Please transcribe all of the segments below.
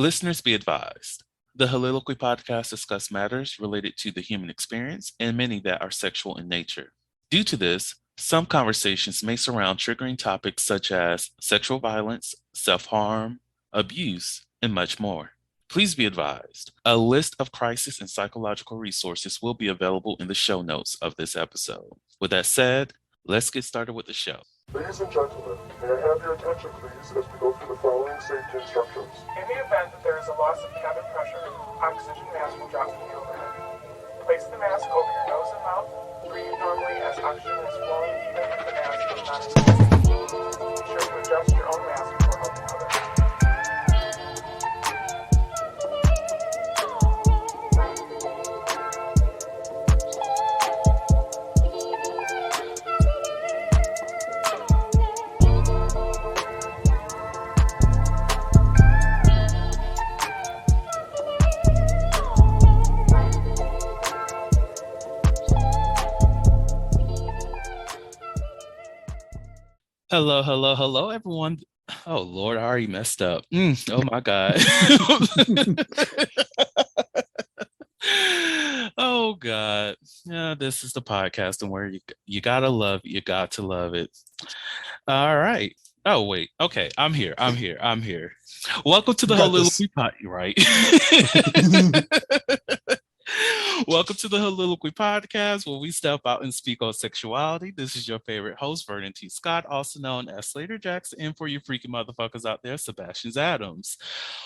Listeners be advised. The Soliloquy podcast discuss matters related to the human experience and many that are sexual in nature. Due to this, some conversations may surround triggering topics such as sexual violence, self-harm, abuse, and much more. Please be advised, a list of crisis and psychological resources will be available in the show notes of this episode. With that said, let's get started with the show. Ladies and gentlemen, may I have your attention please as we go through the following safety instructions. In the event that there is a loss of cabin pressure, oxygen mask will drop from the overhead. Place the mask over your nose and mouth. Breathe normally as oxygen is flowing even if the mask is not inflated. Be sure to adjust your own mask before helping others. Hello, everyone. Oh, Lord, I already messed up. Oh, my God. Oh, God. Yeah, this is the podcast and where you gotta love it. You got to love it. All right. Oh, wait. Okay, I'm here. Welcome to the Soliloquy podcast, right? Welcome to the Soliloquy podcast, where we step out and speak on sexuality. This is your favorite host, Vernon T. Scott, also known as Slaytor Jackson, and for you freaky motherfuckers out there, Sebastian Adams.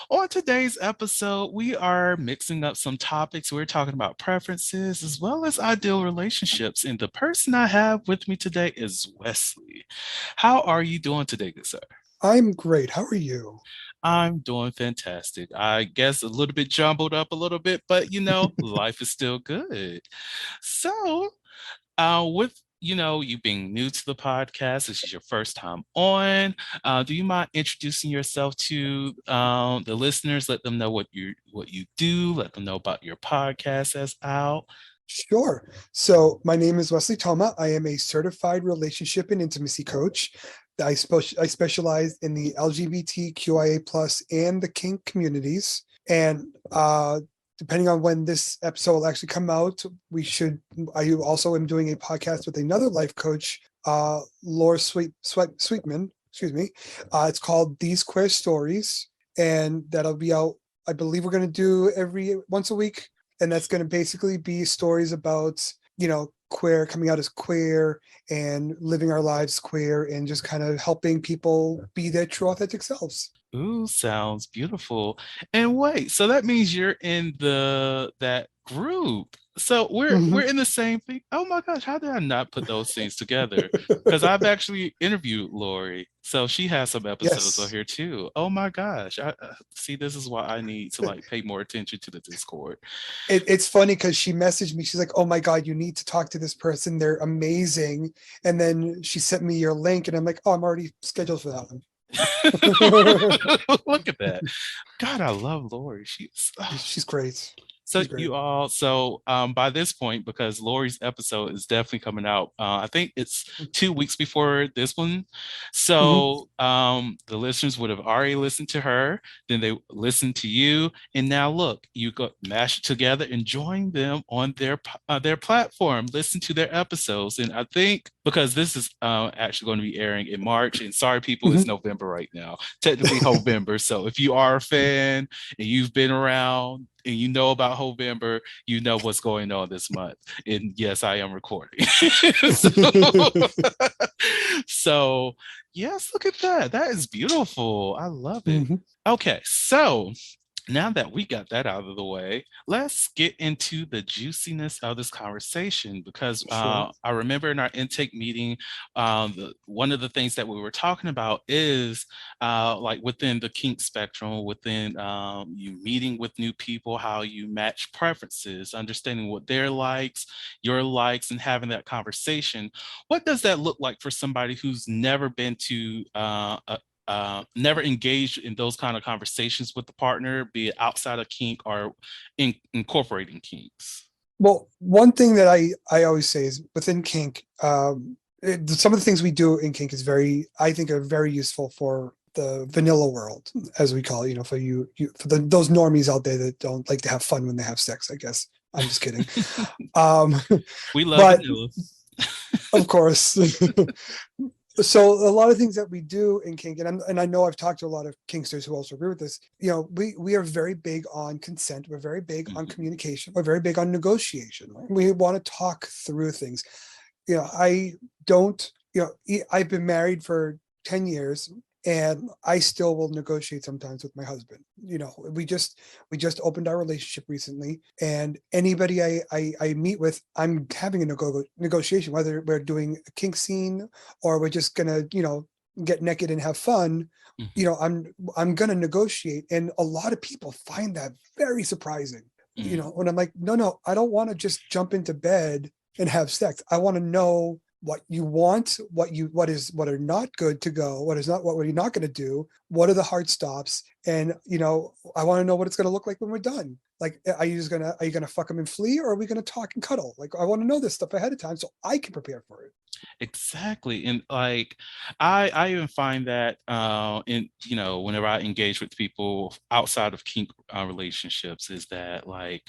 On today's episode, we are mixing up some topics. We're talking about preferences as well as ideal relationships. And the person I have with me today is Wesley. How are you doing today, good sir? I'm great. How are you? I'm doing fantastic. I guess a little bit jumbled up a little bit, but life is still good. So, with you being new to the podcast, this is your first time on. Do you mind introducing yourself to the listeners? Let them know what you do. Let them know about your podcast that's out. Sure. So my name is Wesley Toma. I am a certified relationship and intimacy coach. I specialize in the LGBTQIA plus and the kink communities. And depending on when this episode will actually come out, I also am doing a podcast with another life coach, Laura Sweetman. Excuse me. It's called These Queer Stories, and that'll be out. I believe we're going to do once a week, and that's going to basically be stories about queer, coming out as queer and living our lives queer and just kind of helping people be their true authentic selves. Ooh, sounds beautiful. And wait, so that means you're in that group. So we're in the same thing. Oh my gosh, how did I not put those things together? Because I've actually interviewed Lori, so she has some episodes on here too. Oh my gosh, I see. This is why I need to pay more attention to the Discord. It's funny because she messaged me. She's like, "Oh my God, you need to talk to this person. They're amazing." And then she sent me your link, and I'm like, "Oh, I'm already scheduled for that one." Look at that. God, I love Lori. She's great. So by this point, because Lori's episode is definitely coming out, I think it's 2 weeks before this one. So the listeners would have already listened to her, then they listened to you, and now look, you got mashed together and join them on their platform, listen to their episodes. And I think because this is actually going to be airing in March, and sorry people, it's November right now, technically November. So if you are a fan and you've been around and you know about Hovember, you know what's going on this month. And yes, I am recording. So yes, look at that. That is beautiful. I love it. Okay, so now that we got that out of the way, let's get into the juiciness of this conversation, because I remember in our intake meeting, one of the things that we were talking about is within the kink spectrum, within you meeting with new people, how you match preferences, understanding what their likes, your likes, and having that conversation. What does that look like for somebody who's never been to never engaged in those kind of conversations with the partner, be it outside of kink or incorporating kinks? Well, one thing that I always say is within kink, some of the things we do in kink is I think are very useful for the vanilla world, as we call it, for those normies out there that don't like to have fun when they have sex, I guess. I'm just kidding. Um, We love but vanilla. of course, so a lot of things that we do in kink, and I know I've talked to a lot of kinksters who also agree with this. We are very big on consent. We're very big on communication. We're very big on negotiation. Right? We want to talk through things. I don't. I've been married for 10 years, and I still will negotiate sometimes with my husband. We just opened our relationship recently, and anybody I meet with, I'm having a negotiation, whether we're doing a kink scene or we're just gonna get naked and have fun. I'm gonna negotiate, and a lot of people find that very surprising. When I'm like, no, I don't want to just jump into bed and have sex. I want to know what you want, what are not good to go, what we're not going to do, what are the hard stops, and I want to know what it's going to look like when we're done. Like, are you gonna fuck them and flee, or are we going to talk and cuddle? Like, I want to know this stuff ahead of time so I can prepare for it. Exactly. And like I even find that in whenever I engage with people outside of kink relationships, is that like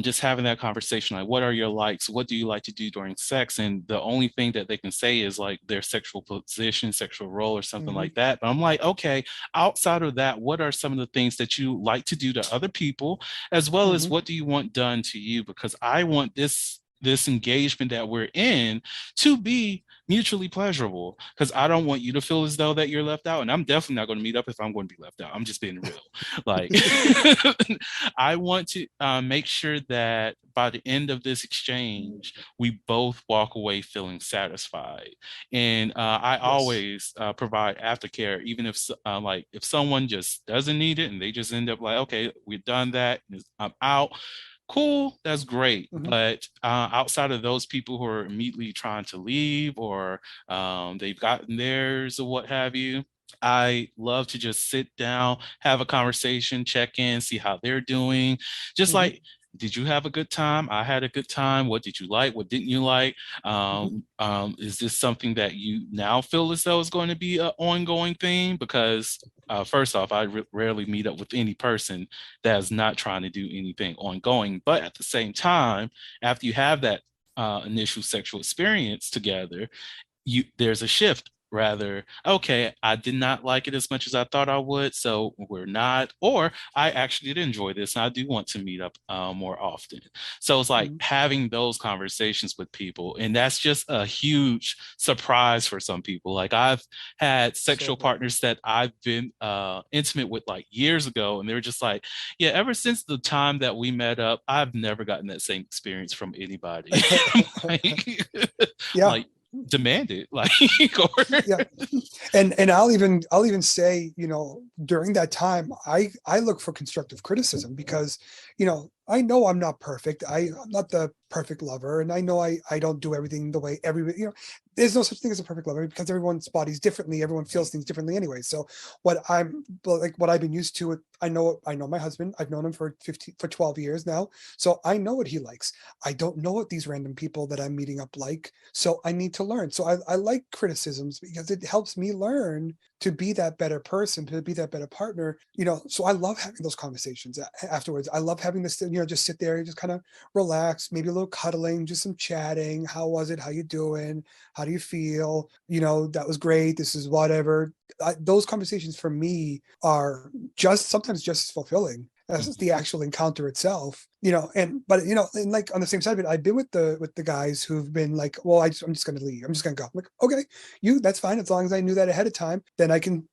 just having that conversation, like what are your likes, what do you like to do during sex, and the only thing that they can say is like their sexual position, sexual role, or something like that. But I'm like, okay, outside of that, what are some of the things that you like to do to other people, as well as what do you want done to you? Because I want this engagement that we're in to be mutually pleasurable, because I don't want you to feel as though that you're left out, and I'm definitely not going to meet up if I'm going to be left out. I'm just being real. Like I want to make sure that by the end of this exchange we both walk away feeling satisfied. And I always provide aftercare, even if like if someone just doesn't need it and they just end up like, okay, we've done that, I'm out, cool, that's great. But outside of those people who are immediately trying to leave, or they've gotten theirs or what have you, I love to just sit down, have a conversation, check in, see how they're doing. Just like, did you have a good time? I had a good time. What did you like? What didn't you like? Is this something that you now feel as though is going to be an ongoing thing? Because first off, I rarely meet up with any person that is not trying to do anything ongoing. But at the same time, after you have that initial sexual experience together, there's a shift. Rather, okay, I did not like it as much as I thought I would, so we're not, or I actually did enjoy this and I do want to meet up more often. So it's like having those conversations with people, and that's just a huge surprise for some people. Like, I've had sexual partners that I've been intimate with like years ago, and they're just like, yeah, ever since the time that we met up, I've never gotten that same experience from anybody. Like, Yeah. like, demand it, like or... Yeah, and I'll even say, during that time, I look for constructive criticism, because I know I'm not perfect. I'm not the perfect lover, and I know I don't do everything the way everybody. There's no such thing as a perfect lover, because everyone's body's differently, everyone feels things differently anyway. So what I've been used to, I know my husband. I've known him for 12 years now, so I know what he likes. I don't know what these random people that I'm meeting up like, so I need to learn. So I like criticisms, because it helps me learn to be that better person, to be that better partner. So I love having those conversations afterwards. I love having this, just sit there, just kind of relax, maybe a little cuddling, just some chatting. How was it? How you doing? How do you feel? That was great. This is whatever. Those conversations for me are sometimes just as fulfilling as the actual encounter itself. And like on the same side of it, I've been with the guys who've been like, well, I'm just going to leave. I'm just going to go. I'm like, okay, that's fine. As long as I knew that ahead of time, then I can,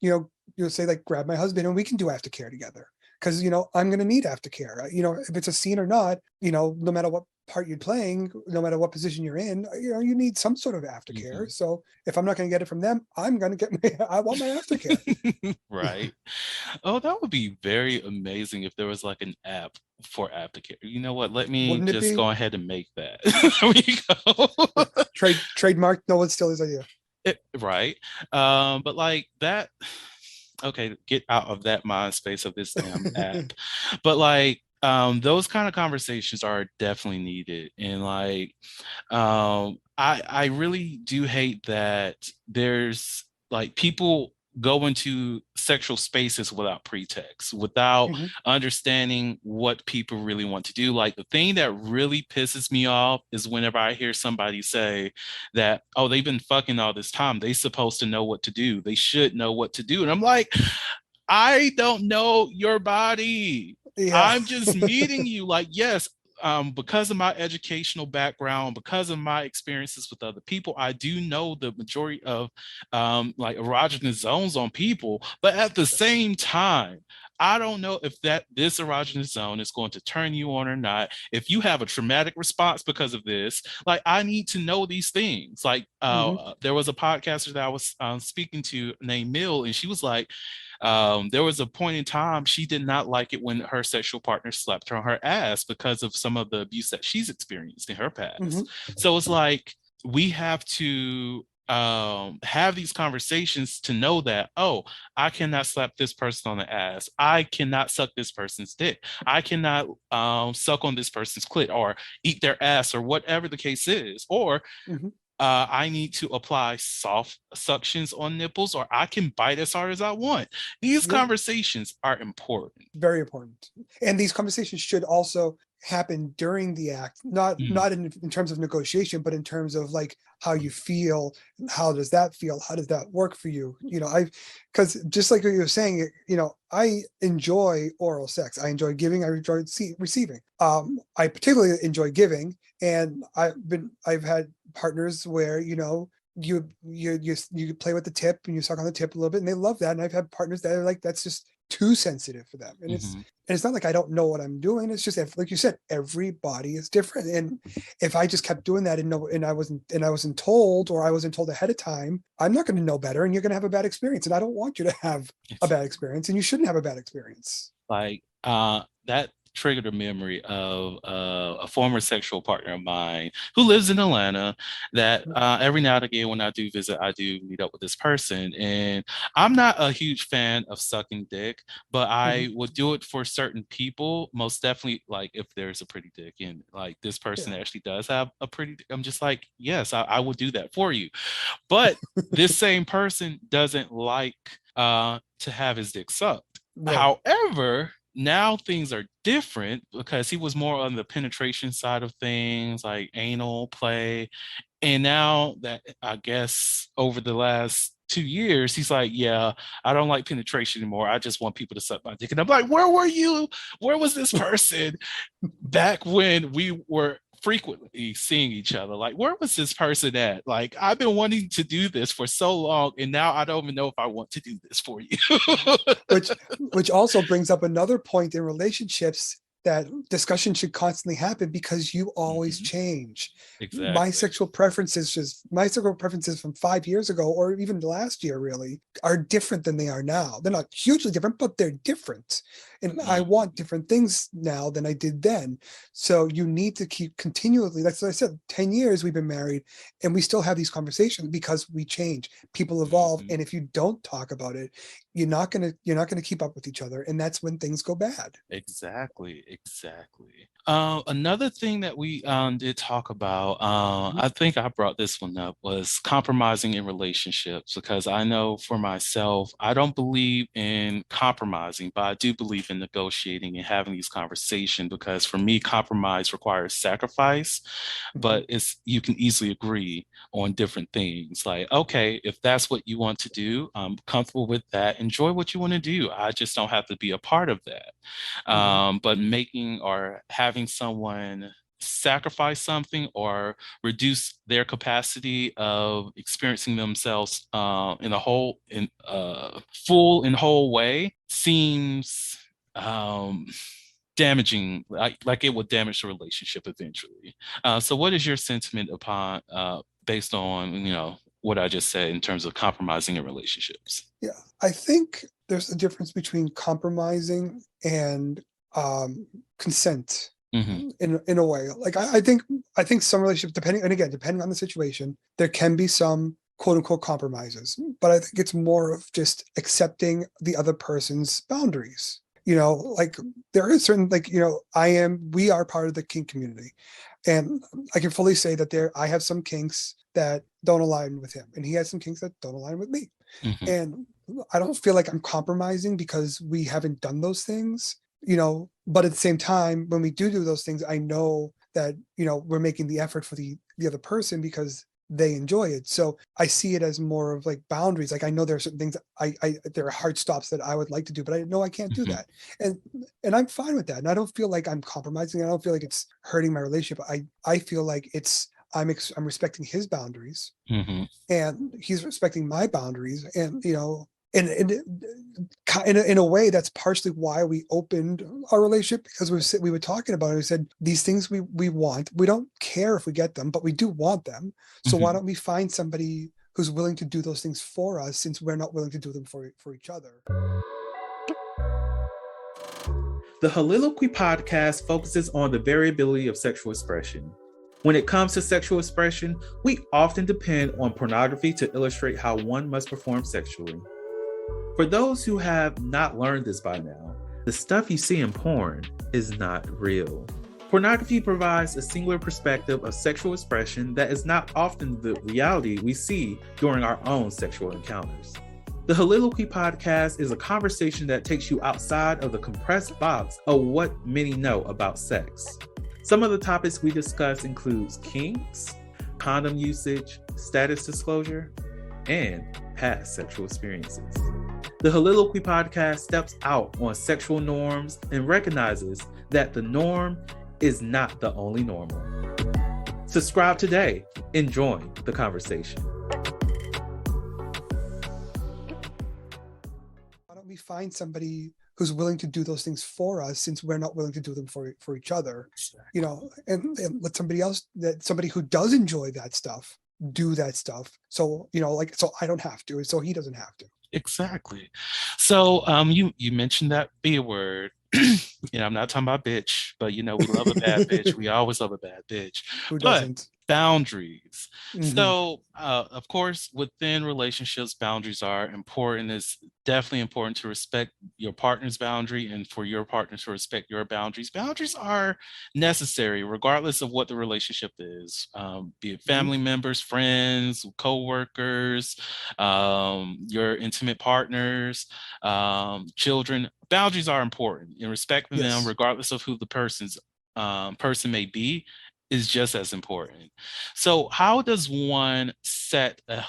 say, like, grab my husband and we can do aftercare together. Because, I'm going to need aftercare. If it's a scene or not, no matter what part you're playing, no matter what position you're in, you need some sort of aftercare. So if I'm not going to get it from them, I'm going to get I want my aftercare. Right. Oh, that would be very amazing if there was like an app for aftercare. You know what? Let me Wouldn't it just be? go ahead and make that. There we go. Trademark. No, it's still his idea. Right. But like that, okay, get out of that mind space of this damn app. But like, those kind of conversations are definitely needed. And like, I really do hate that there's like people go into sexual spaces without pretext, without Mhm. understanding what people really want to do. Like the thing that really pisses me off is whenever I hear somebody say that, oh, they've been fucking all this time. They supposed to know what to do. They should know what to do. And I'm like, I don't know your body. Yeah. I'm just meeting you. Like, yes, because of my educational background, because of my experiences with other people, I do know the majority of like erogenous zones on people. But at the same time, I don't know if this erogenous zone is going to turn you on or not. If you have a traumatic response because of this, like I need to know these things. Like Mhm. there was a podcaster that I was speaking to named Mill, and she was like, there was a point in time she did not like it when her sexual partner slapped her on her ass because of some of the abuse that she's experienced in her past. Mhm. So it's like we have to have these conversations to know that, oh, I cannot slap this person on the ass. I cannot suck this person's dick. I cannot suck on this person's clit or eat their ass or whatever the case is. Or Mhm. I need to apply soft suctions on nipples, or I can bite as hard as I want. These Yep. conversations are important. Very important. And these conversations should also happen during the act, not Mhm. not in terms of negotiation, but in terms of like how you feel, how does that feel, how does that work for you? Because just like what you were saying, I enjoy oral sex. I enjoy giving, I enjoy receiving. I particularly enjoy giving, and I've had partners where you play with the tip and you suck on the tip a little bit, and they love that. And I've had partners that are like, that's just too sensitive for them. And it's not like I don't know what I'm doing. It's just, like you said, every body is different. And if I just kept doing that and I wasn't told, or I wasn't told ahead of time, I'm not going to know better, and you're going to have a bad experience. And I don't want you to have a bad experience, and you shouldn't have a bad experience. Like that triggered a memory of a former sexual partner of mine who lives in Atlanta that every now and again when I do visit, I do meet up with this person. And I'm not a huge fan of sucking dick, but I Mhm. would do it for certain people. Most definitely, like if there's a pretty dick and like this person Yeah. actually does have a pretty dick, I'm just like, yes, I will do that for you. But this same person doesn't like to have his dick sucked. Right. However, now things are different because he was more on the penetration side of things, like anal play. And now that I guess over the last 2 years, he's like, yeah, I don't like penetration anymore. I just want people to suck my dick. And I'm like, where were you? Where was this person back when we were frequently seeing each other? Like, where was this person at? Like, I've been wanting to do this for so long, and now I don't even know if I want to do this for you. which also brings up another point in relationships, that discussion should constantly happen, because you always Mhm. change. My Exactly. sexual preferences from 5 years ago, or even last year really, are different than they are now. They're not hugely different, but they're different. And I want different things now than I did then. So you need to keep continually, that's what I said, 10 years we've been married, and we still have these conversations, because we change, people evolve. Mhm. And if you don't talk about it, you're not gonna keep up with each other, and that's when things go bad. Exactly, exactly. Another thing that we did talk about, Mhm. I think I brought this one up, was compromising in relationships, because I know for myself, I don't believe in compromising, but I do believe in negotiating and having these conversations, because for me, compromise requires sacrifice, Mhm. but you can easily agree on different things. Like, okay, if that's what you want to do, I'm comfortable with that. Enjoy what you want to do. I just don't have to be a part of that. Mhm. But making or having someone sacrifice something or reduce their capacity of experiencing themselves in full and whole way seems um, damaging, like it would damage the relationship eventually. So what is your sentiment upon based on what I just said in terms of compromising in relationships? Yeah, I think there's a difference between compromising and consent, Hmm. in a way. Like I think some relationships, depending on the situation, there can be some quote unquote compromises, but I think it's more of just accepting the other person's boundaries. Like there is certain, like, we are part of the kink community, and I can fully say that I have some kinks that don't align with him, and he has some kinks that don't align with me. Hmm. And I don't feel like I'm compromising because we haven't done those things, but at the same time, when we do those things, I know that, we're making the effort for the other person because they enjoy it. So I see it as more of like boundaries. Like I know there are certain things there are hard stops that I would like to do, but I know I can't do that. And I'm fine with that. And I don't feel like I'm compromising. I don't feel like it's hurting my relationship. I feel like I'm respecting his boundaries, and he's respecting my boundaries. And, and in a way, that's partially why we opened our relationship, because we were talking about it. We said these things we want. We don't care if we get them, but we do want them. So why don't we find somebody who's willing to do those things for us, since we're not willing to do them for each other? The Soliloquy podcast focuses on the variability of sexual expression. When it comes to sexual expression, we often depend on pornography to illustrate how one must perform sexually. For those who have not learned this by now, the stuff you see in porn is not real. Pornography provides a singular perspective of sexual expression that is not often the reality we see during our own sexual encounters. The Soliloquy podcast is a conversation that takes you outside of the compressed box of what many know about sex. Some of the topics we discuss includes kinks, condom usage, status disclosure, and past sexual experiences. The Soliloquy podcast steps out on sexual norms and recognizes that the norm is not the only normal. Subscribe today and join the conversation. Why don't we find somebody who's willing to do those things for us, since we're not willing to do them for each other, and let somebody who does enjoy that stuff do that stuff. So, so I don't have to, so he doesn't have to. Exactly. So you mentioned that B word. I'm not talking about bitch, but we love a bad bitch. We always love a bad bitch. Who doesn't? Boundaries. So of course, within relationships, boundaries are important. It's definitely important to respect your partner's boundary, and for your partner to respect your boundaries. Boundaries are necessary regardless of what the relationship is, be it family members, friends, co-workers, your intimate partners, children. Boundaries are important, and respecting them regardless of who the person may be is just as important. So how does one set a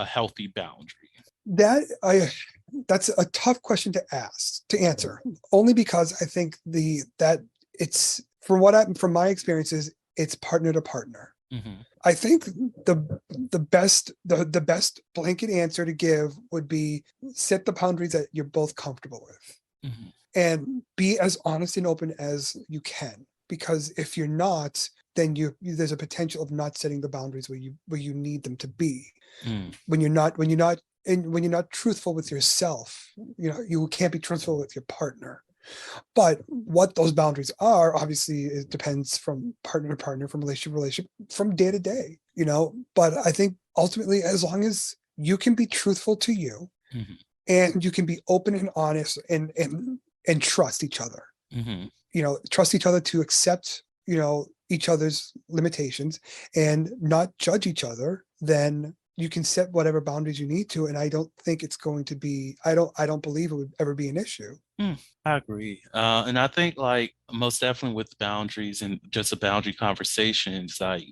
healthy boundary? That's a tough question to answer, only because I think that it's from my experiences, it's partner to partner. I think the best blanket answer to give would be set the boundaries that you're both comfortable with, and be as honest and open as you can. Because if you're not, then there's a potential of not setting the boundaries where you need them to be. When you're not truthful with yourself, you can't be truthful with your partner. But what those boundaries are, obviously, it depends from partner to partner, from relationship to relationship, from day to day. But I think ultimately, as long as you can be truthful to you, and you can be open and honest, and trust each other. Trust each other to accept each other's limitations and not judge each other, then you can set whatever boundaries you need to. And I don't think it's going to be, I don't believe it would ever be an issue. I agree. And I think like most definitely with boundaries and just a boundary conversation, it's like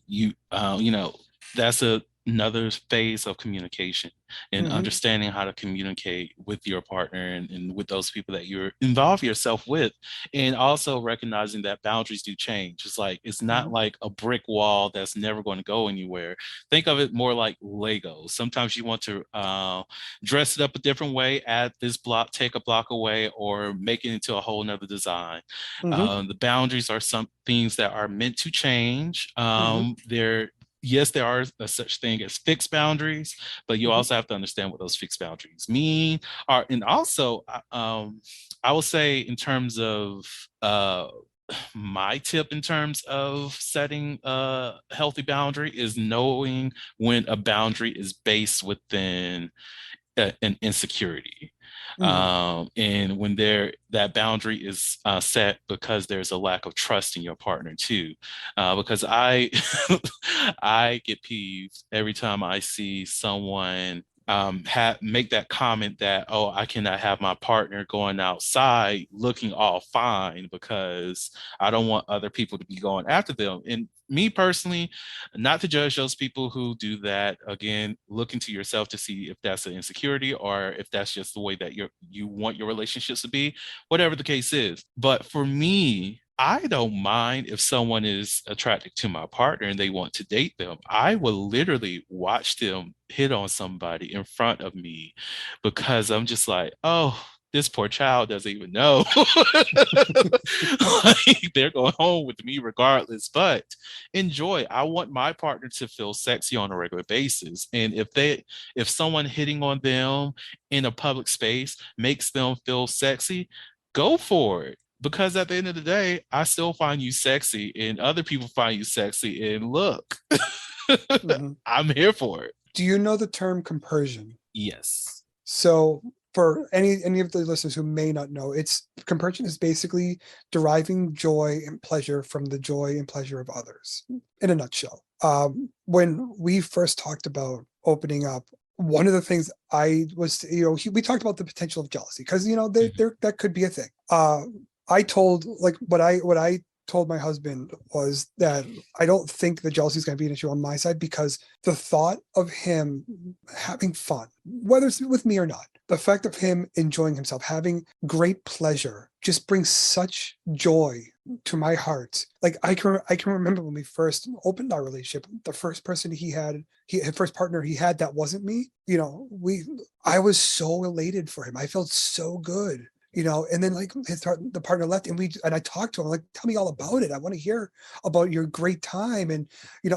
that's another phase of communication and understanding how to communicate with your partner and with those people that you're involved yourself with, and also recognizing that boundaries do change. It's like it's not like a brick wall that's never going to go anywhere. Think of it more like Legos. Sometimes you want to dress it up a different way, add this block, take a block away, or make it into a whole nother design. The boundaries are some things that are meant to change. Yes, there are such thing as fixed boundaries, but you also have to understand what those fixed boundaries mean. And also, I will say in terms of my tip in terms of setting a healthy boundary is knowing when a boundary is based within an insecurity. And when that boundary is set because there's a lack of trust in your partner too, because I I get peeved every time I see someone make that comment that, oh, I cannot have my partner going outside looking all fine because I don't want other people to be going after them. And me personally, not to judge those people who do that. Again, look into yourself to see if that's an insecurity or if that's just the way that you want your relationships to be, whatever the case is. But for me, I don't mind if someone is attracted to my partner and they want to date them. I will literally watch them hit on somebody in front of me because I'm just like, oh, this poor child doesn't even know. Like, they're going home with me regardless, but enjoy. I want my partner to feel sexy on a regular basis. And if someone hitting on them in a public space makes them feel sexy, go for it. Because at the end of the day, I still find you sexy and other people find you sexy. And look, I'm here for it. Do you know the term compersion? Yes. So for any of the listeners who may not know, compersion is basically deriving joy and pleasure from the joy and pleasure of others, in a nutshell. When we first talked about opening up, one of the things we talked about the potential of jealousy because there that could be a thing. I told what I told my husband was that I don't think the jealousy is going to be an issue on my side because the thought of him having fun, whether it's with me or not, the fact of him enjoying himself, having great pleasure, just brings such joy to my heart. Like I can remember when we first opened our relationship, the first person first partner he had that wasn't me. I was so elated for him. I felt so good. And then the partner left and I talked to him, like, tell me all about it. I want to hear about your great time. And,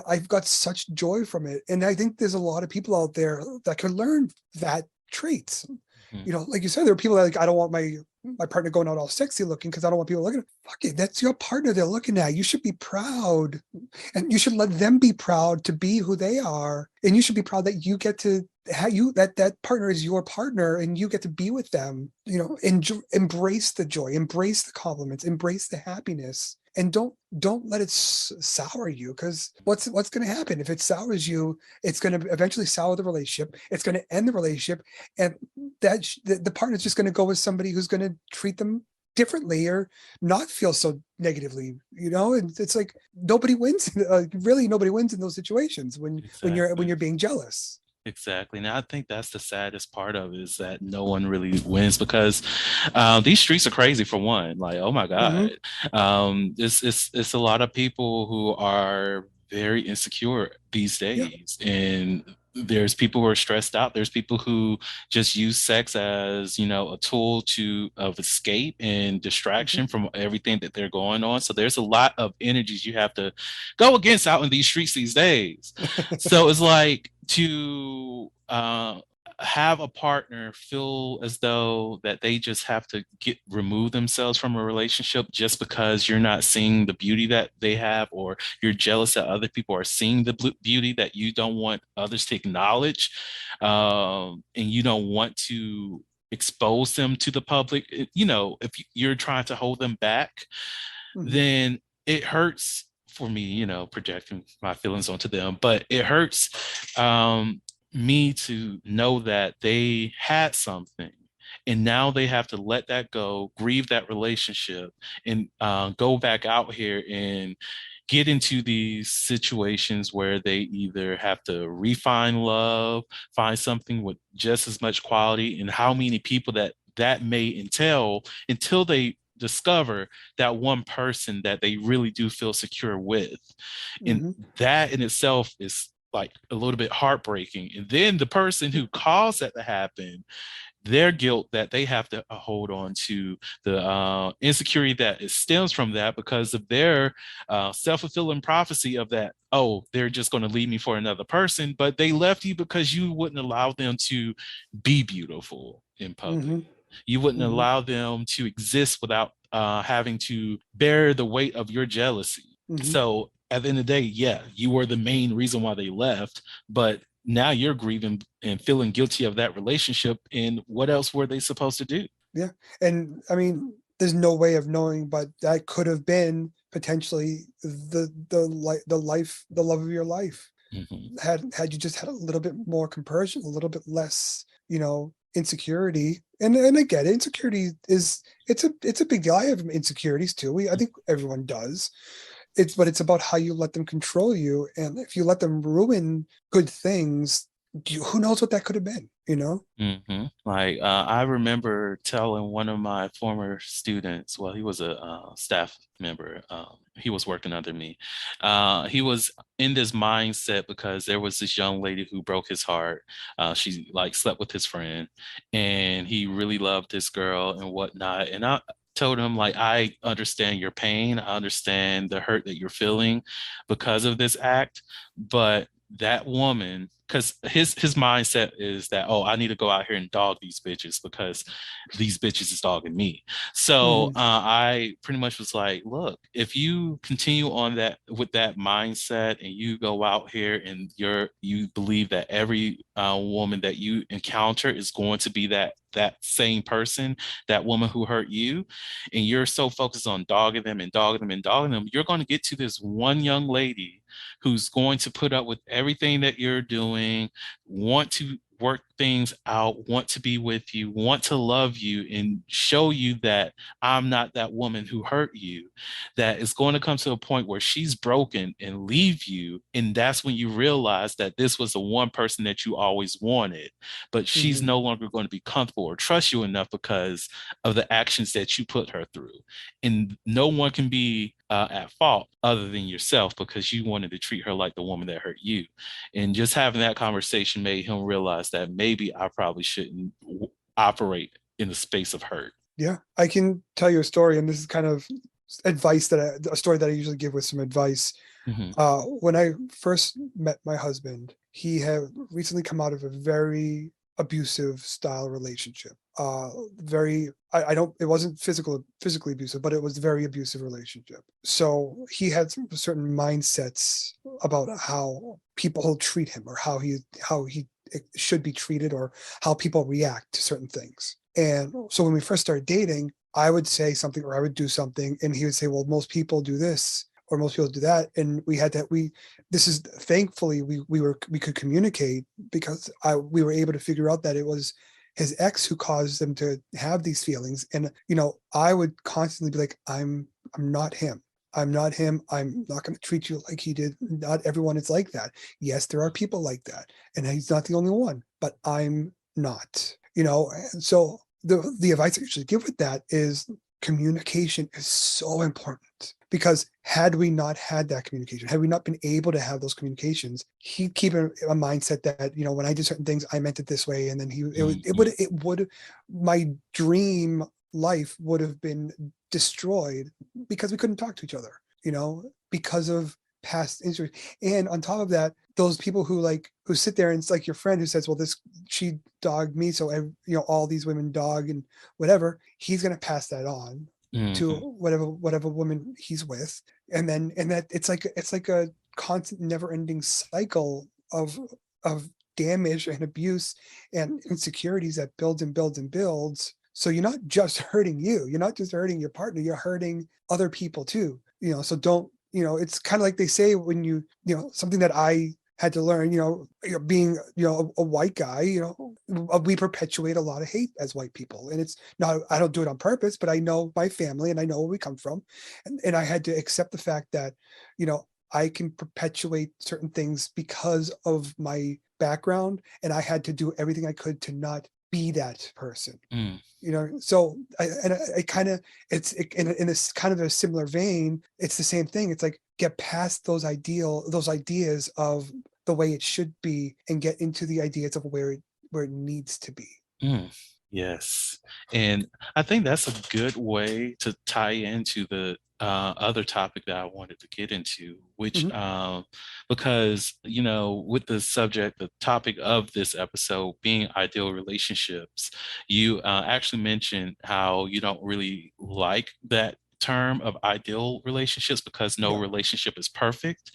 I've got such joy from it. And I think there's a lot of people out there that can learn that trait. Like you said, there are people that I don't want my partner going out all sexy looking because I don't want people looking at, fuck it, that's your partner they're looking at. You should be proud and you should let them be proud to be who they are. And you should be proud that you get to that partner is your partner and you get to be with them, embrace the joy, embrace the compliments, embrace the happiness. And don't let it sour you because what's going to happen if it sours you? It's going to eventually sour the relationship. It's going to end the relationship, and that the partner's just going to go with somebody who's going to treat them differently or not feel so negatively. And it's like nobody wins. Really, nobody wins in those situations when you're being jealous. Exactly. Now, I think that's the saddest part of it is that no one really wins because these streets are crazy for one. Like, oh my God. It's a lot of people who are very insecure these days. Yeah. And there's people who are stressed out. There's people who just use sex as, a tool of escape and distraction from everything that they're going on. So there's a lot of energies you have to go against out in these streets these days. So it's like to have a partner feel as though that they just have to remove themselves from a relationship just because you're not seeing the beauty that they have, or you're jealous that other people are seeing the beauty that you don't want others to acknowledge, and you don't want to expose them to the public. If you're trying to hold them back, then it hurts for me, projecting my feelings onto them, but it hurts me to know that they had something and now they have to let that go, grieve that relationship, and go back out here and get into these situations where they either have to refine love, find something with just as much quality, and how many people that may entail until they discover that one person that they really do feel secure with. And that in itself is like a little bit heartbreaking. And then the person who caused that to happen, their guilt that they have to hold on to, the insecurity that stems from that because of their self-fulfilling prophecy of that, oh, they're just going to leave me for another person, but they left you because you wouldn't allow them to be beautiful in public. You wouldn't allow them to exist without having to bear the weight of your jealousy. So at the end of the day, yeah, you were the main reason why they left, but now you're grieving and feeling guilty of that relationship. And what else were they supposed to do? Yeah. And I mean, there's no way of knowing, but that could have been potentially the love of your life. Had you just had a little bit more compersion, a little bit less, insecurity. And I get it. Insecurity it's a big deal. I have insecurities too. I think everyone does. But it's about how you let them control you. And if you let them ruin good things, who knows what that could have been, Like I remember telling one of my former students, well, he was a staff member. He was working under me. He was in this mindset because there was this young lady who broke his heart. She like slept with his friend, and he really loved this girl and whatnot. And I told him, like, I understand your pain. I understand the hurt that you're feeling because of this act, but that woman, because his mindset is that, oh, I need to go out here and dog these bitches because these bitches is dogging me. So I pretty much was like, look, if you continue on that with that mindset and you go out here and you believe that every woman that you encounter is going to be that same person, that woman who hurt you, and you're so focused on dogging them and dogging them and dogging them, you're going to get to this one young lady who's going to put up with everything that you're doing, want to work things out, want to be with you, want to love you, and show you that I'm not that woman who hurt you. That is going to come to a point where she's broken and leave you. And that's when you realize that this was the one person that you always wanted, but she's no longer going to be comfortable or trust you enough because of the actions that you put her through. And no one can be at fault other than yourself because you wanted to treat her like the woman that hurt you. And just having that conversation made him realize that maybe I probably shouldn't operate in the space of hurt. Yeah, I can tell you a story, and this is kind of advice a story that I usually give with some advice. When I first met my husband, he had recently come out of a very abusive style relationship. It wasn't physically abusive, but it was a very abusive relationship. So he had some certain mindsets about how people treat him, or how he should be treated, or how people react to certain things. And so when we first started dating, I would say something or I would do something, and he would say, well, most people do this or most people do that. And thankfully we could communicate, because we were able to figure out that it was his ex who caused them to have these feelings. And, I would constantly be like, I'm not him. I'm not him. I'm not going to treat you like he did. Not everyone is like that. Yes, there are people like that, and he's not the only one, but I'm not, and so the advice I usually give with that is communication is so important, because had we not had that communication, had we not been able to have those communications, he'd keep a mindset that, when I did certain things, I meant it this way. And then my dream life would have been destroyed because we couldn't talk to each other, because of past injuries. And on top of that, those people who sit there, and it's like your friend who says, well, she dogged me, so all these women dog and whatever, he's going to pass that on to whatever woman he's with. And that it's like a constant never-ending cycle of damage and abuse and insecurities that builds and builds and builds. So you're not just hurting you, you're not just hurting your partner, you're hurting other people too. So don't, it's kind of like they say when something that I had to learn, being, a white guy, we perpetuate a lot of hate as white people. And it's not, I don't do it on purpose, but I know my family and I know where we come from. And I had to accept the fact that, I can perpetuate certain things because of my background. And I had to do everything I could to not be that person. So I kind of, in this kind of a similar vein, it's the same thing. It's like, get past those ideas of the way it should be and get into the ideas of where it needs to be. Yes. And I think that's a good way to tie into the other topic that I wanted to get into, which, because, with the topic of this episode being ideal relationships, you actually mentioned how you don't really like that term of ideal relationships because no relationship is perfect.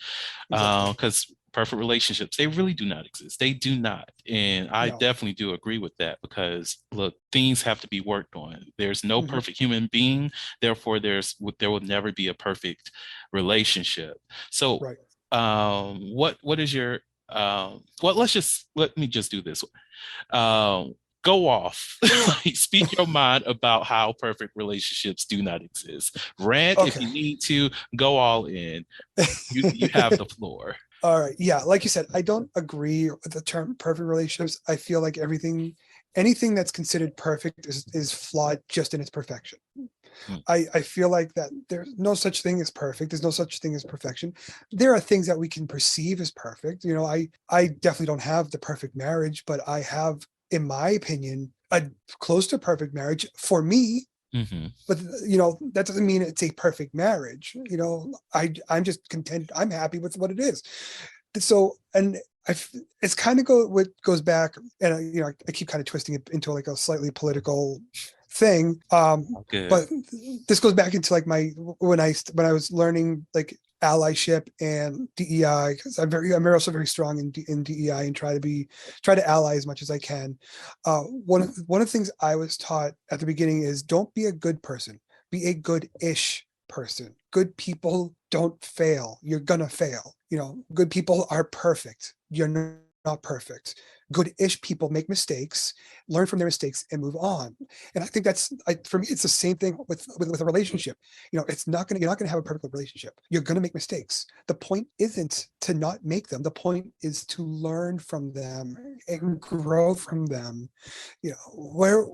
Because perfect relationships, they really do not exist. They do not. And I definitely do agree with that, because look, things have to be worked on. There's no perfect human being. Therefore, there will never be a perfect relationship. So what is your well, let me just do this. Go off. Like, speak your mind about how perfect relationships do not exist. Rant if Okay. you need to, go all in. You have the floor. All right. Yeah. Like you said, I don't agree with the term perfect relationships. I feel like anything that's considered perfect is flawed just in its perfection. Hmm. I feel like that there's no such thing as perfect. There's no such thing as perfection. There are things that we can perceive as perfect. I definitely don't have the perfect marriage, but I have, in my opinion, a close to perfect marriage for me. Mm-hmm. But that doesn't mean it's a perfect marriage. I'm just content. I'm happy with what it is. So, and it's kind of what goes back, and I keep kind of twisting it into like a slightly political thing. Good. But this goes back into like when I was learning like allyship and DEI, because I'm also very strong in DEI and try to ally as much as I can. One of the things I was taught at the beginning is don't be a good person, be a good-ish person. Good people don't fail. You're gonna fail. Good people are perfect. You're not perfect. Good-ish people make mistakes, learn from their mistakes, and move on. And I think for me, it's the same thing with a relationship. You're not gonna have a perfect relationship. You're gonna make mistakes. The point isn't to not make them. The point is to learn from them and grow from them. Where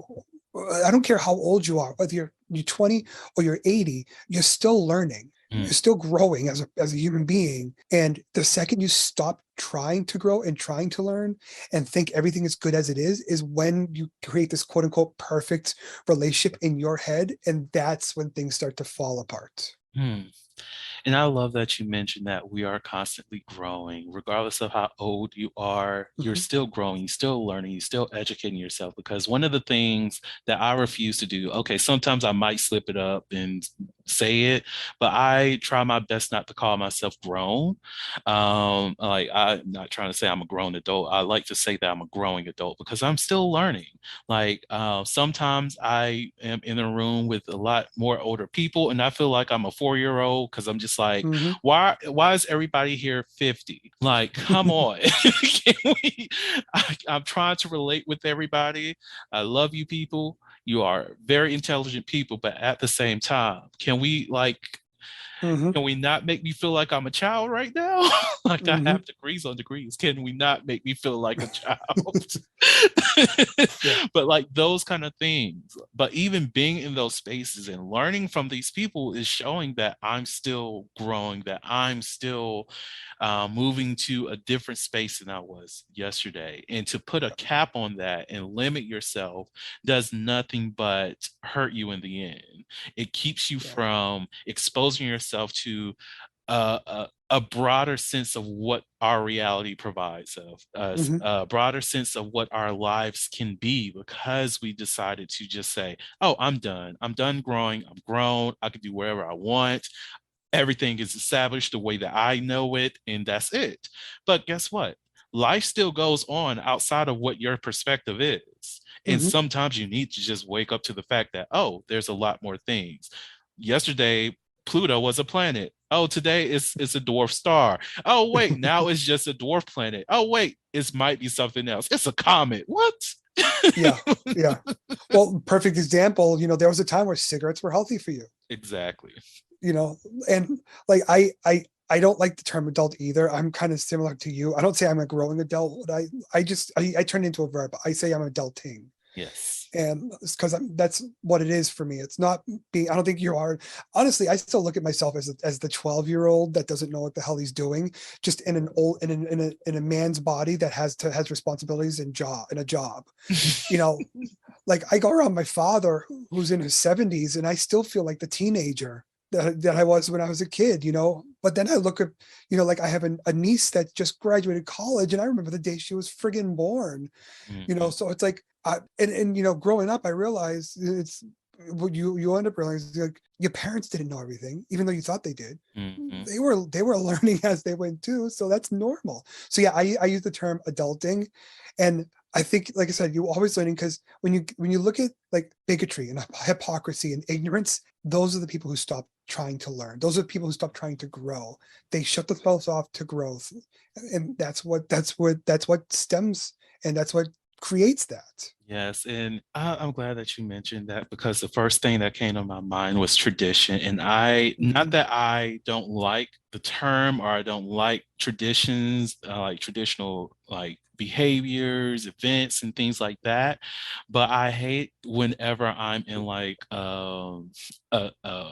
I don't care how old you are, whether you're 20 or you're 80, you're still learning. You're still growing as a human being. And the second you stop trying to grow and trying to learn and think everything is good as it is when you create this quote unquote perfect relationship in your head. And that's when things start to fall apart. And I love that you mentioned that we are constantly growing, regardless of how old you are, you're still growing, you're still learning, you're still educating yourself. Because one of the things that I refuse to do, okay, sometimes I might slip it up and say it, but I try my best not to call myself grown. Like, I'm not trying to say I'm a grown adult. I like to say that I'm a growing adult because I'm still learning. Like, sometimes I am in a room with a lot more older people and I feel like I'm a 4-year-old because I'm just like, why is everybody here 50? Like, come on. Can we? I'm trying to relate with everybody. I love you people. You are very intelligent people, but at the same time, can we not make me feel like I'm a child right now? Like, I have degrees on degrees. Can we not make me feel like a child? Yeah. But like those kind of things. But even being in those spaces and learning from these people is showing that I'm still growing, that I'm still moving to a different space than I was yesterday. And to put a cap on that and limit yourself does nothing but hurt you in the end. It keeps you from exposing yourself to a broader sense of what our reality provides of us, a broader sense of what our lives can be, because we decided to just say, oh, I'm done growing, I'm grown, I can do whatever I want, everything is established the way that I know it, and that's it. But guess what? Life still goes on outside of what your perspective is. And sometimes you need to just wake up to the fact that, oh, there's a lot more things. Yesterday, Pluto was a planet. Oh, today it's a dwarf star. Oh, wait, now it's just a dwarf planet. Oh, wait, it might be something else. It's a comet. What? Yeah. Well, perfect example, there was a time where cigarettes were healthy for you. Exactly. And like I don't like the term adult either. I'm kind of similar to you. I don't say I'm a growing adult. I turn into a verb. I say I'm adulting. Yes. And it's because that's what it is for me. It's not being, I don't think you are. Honestly, I still look at myself as the 12-year-old that doesn't know what the hell he's doing, just in a man's body that has responsibilities and a job. Like I go around my father who's in his 70s and I still feel like the teenager that I was when I was a kid, but then I look at, like I have a niece that just graduated college and I remember the day she was friggin' born, so it's like, growing up, I realized it's what you end up realizing, like your parents didn't know everything, even though you thought they did. They were learning as they went too. So that's normal. So yeah, I use the term adulting. And I think, like I said, you're always learning, because when you look at like bigotry and hypocrisy and ignorance, those are the people who stop trying to learn. Those are the people who stop trying to grow. They shut themselves off to growth, and that's what stems, and that's what creates that. Yes, and I'm glad that you mentioned that, because the first thing that came to my mind was tradition. And not that I don't like the term, or I don't like traditions, like traditional like behaviors, events, and things like that, but I hate whenever I'm in like a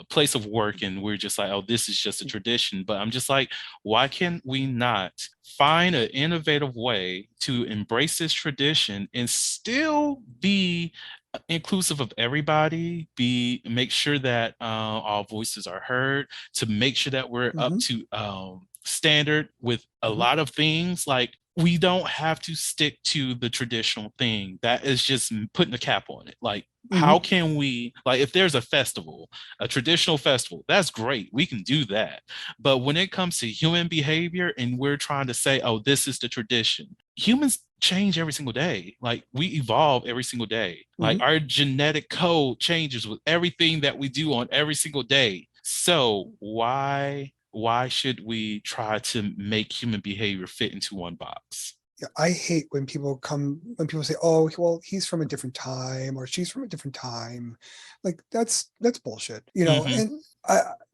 place of work and we're just like, oh, this is just a tradition. But I'm just like, why can we not find an innovative way to embrace this tradition and still be inclusive of everybody, make sure that our voices are heard, to make sure that we're up to standard with a lot of things. Like, we don't have to stick to the traditional thing. That is just putting a cap on it. Like, how can we, like, if there's a festival, a traditional festival, that's great. We can do that. But when it comes to human behavior and we're trying to say, oh, this is the tradition, humans change every single day. Like, we evolve every single day. Like, our genetic code changes with everything that we do on every single day. So why should we try to make human behavior fit into one box? Yeah, I hate when people say, oh, well, he's from a different time, or she's from a different time. Like, that's bullshit, you know. And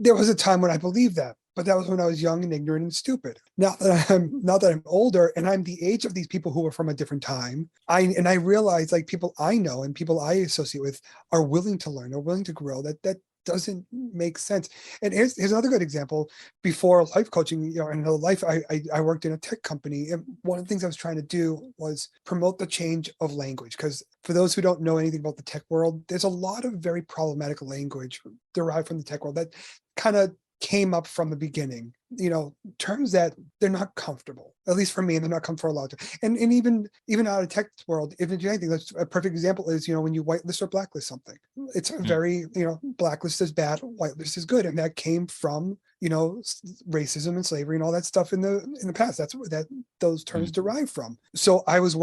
there was a time when I believed that, but that was when I was young and ignorant and stupid. Now that I'm older and I'm the age of these people who are from a different time, I realize, like, people I know and people I associate with are willing to learn, are willing to grow. That doesn't make sense. And here's another good example. Before life coaching, you know, in another life, I worked in a tech company, and one of the things I was trying to do was promote the change of language. Because for those who don't know anything about the tech world, there's a lot of very problematic language derived from the tech world that kind of came up from the beginning, you know, terms that they're not comfortable, at least for me, and they're not comfortable for a lot of time. And even out of tech world, if it's anything, that's a perfect example is, you know, when you whitelist or blacklist something, it's a very, you know, blacklist is bad, whitelist is good. And that came from, you know, racism and slavery and all that stuff in the past. That's where those terms derive from. So I was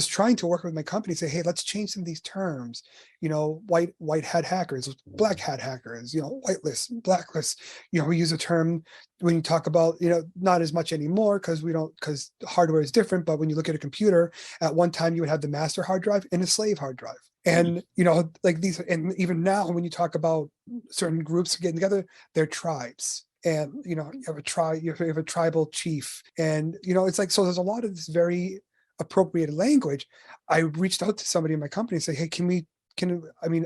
trying to work with my company, say, hey, let's change some of these terms. You know, white hat hackers, black hat hackers, you know, whitelist, blacklist. You know, we use a term when you talk about, you know, not as much anymore because hardware is different. But when you look at a computer, at one time you would have the master hard drive and a slave hard drive. And, you know, like these, and even now when you talk about certain groups getting together, they're tribes. And, you know, you have a tribal chief. And, you know, it's like, so there's a lot of this very appropriated language. I reached out to somebody in my company and say, hey,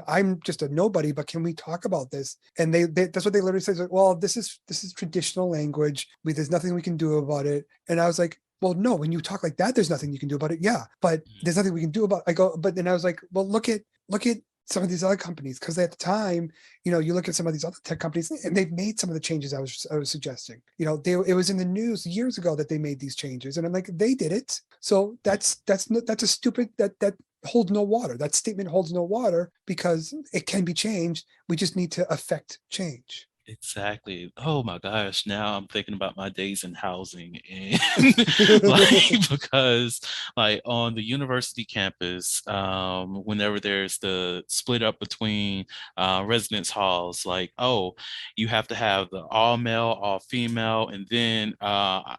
I'm just a nobody, but can we talk about this? And they that's what they literally said. Like, well, this is traditional language. There's nothing we can do about it. And I was like, well, no, when you talk like that, there's nothing you can do about it. Yeah, but there's nothing we can do about it. But then I was like, well, look at some of these other companies, because at the time, you know, you look at some of these other tech companies and they've made some of the changes I was suggesting. You know, it was in the news years ago that they made these changes, and I'm like, they did it. So that's a stupid that holds no water. That statement holds no water because it can be changed. We just need to affect change. Exactly. Oh my gosh. Now I'm thinking about my days in housing, and like, because like on the university campus, whenever there's the split up between residence halls, like, oh, you have to have the all male, all female, and then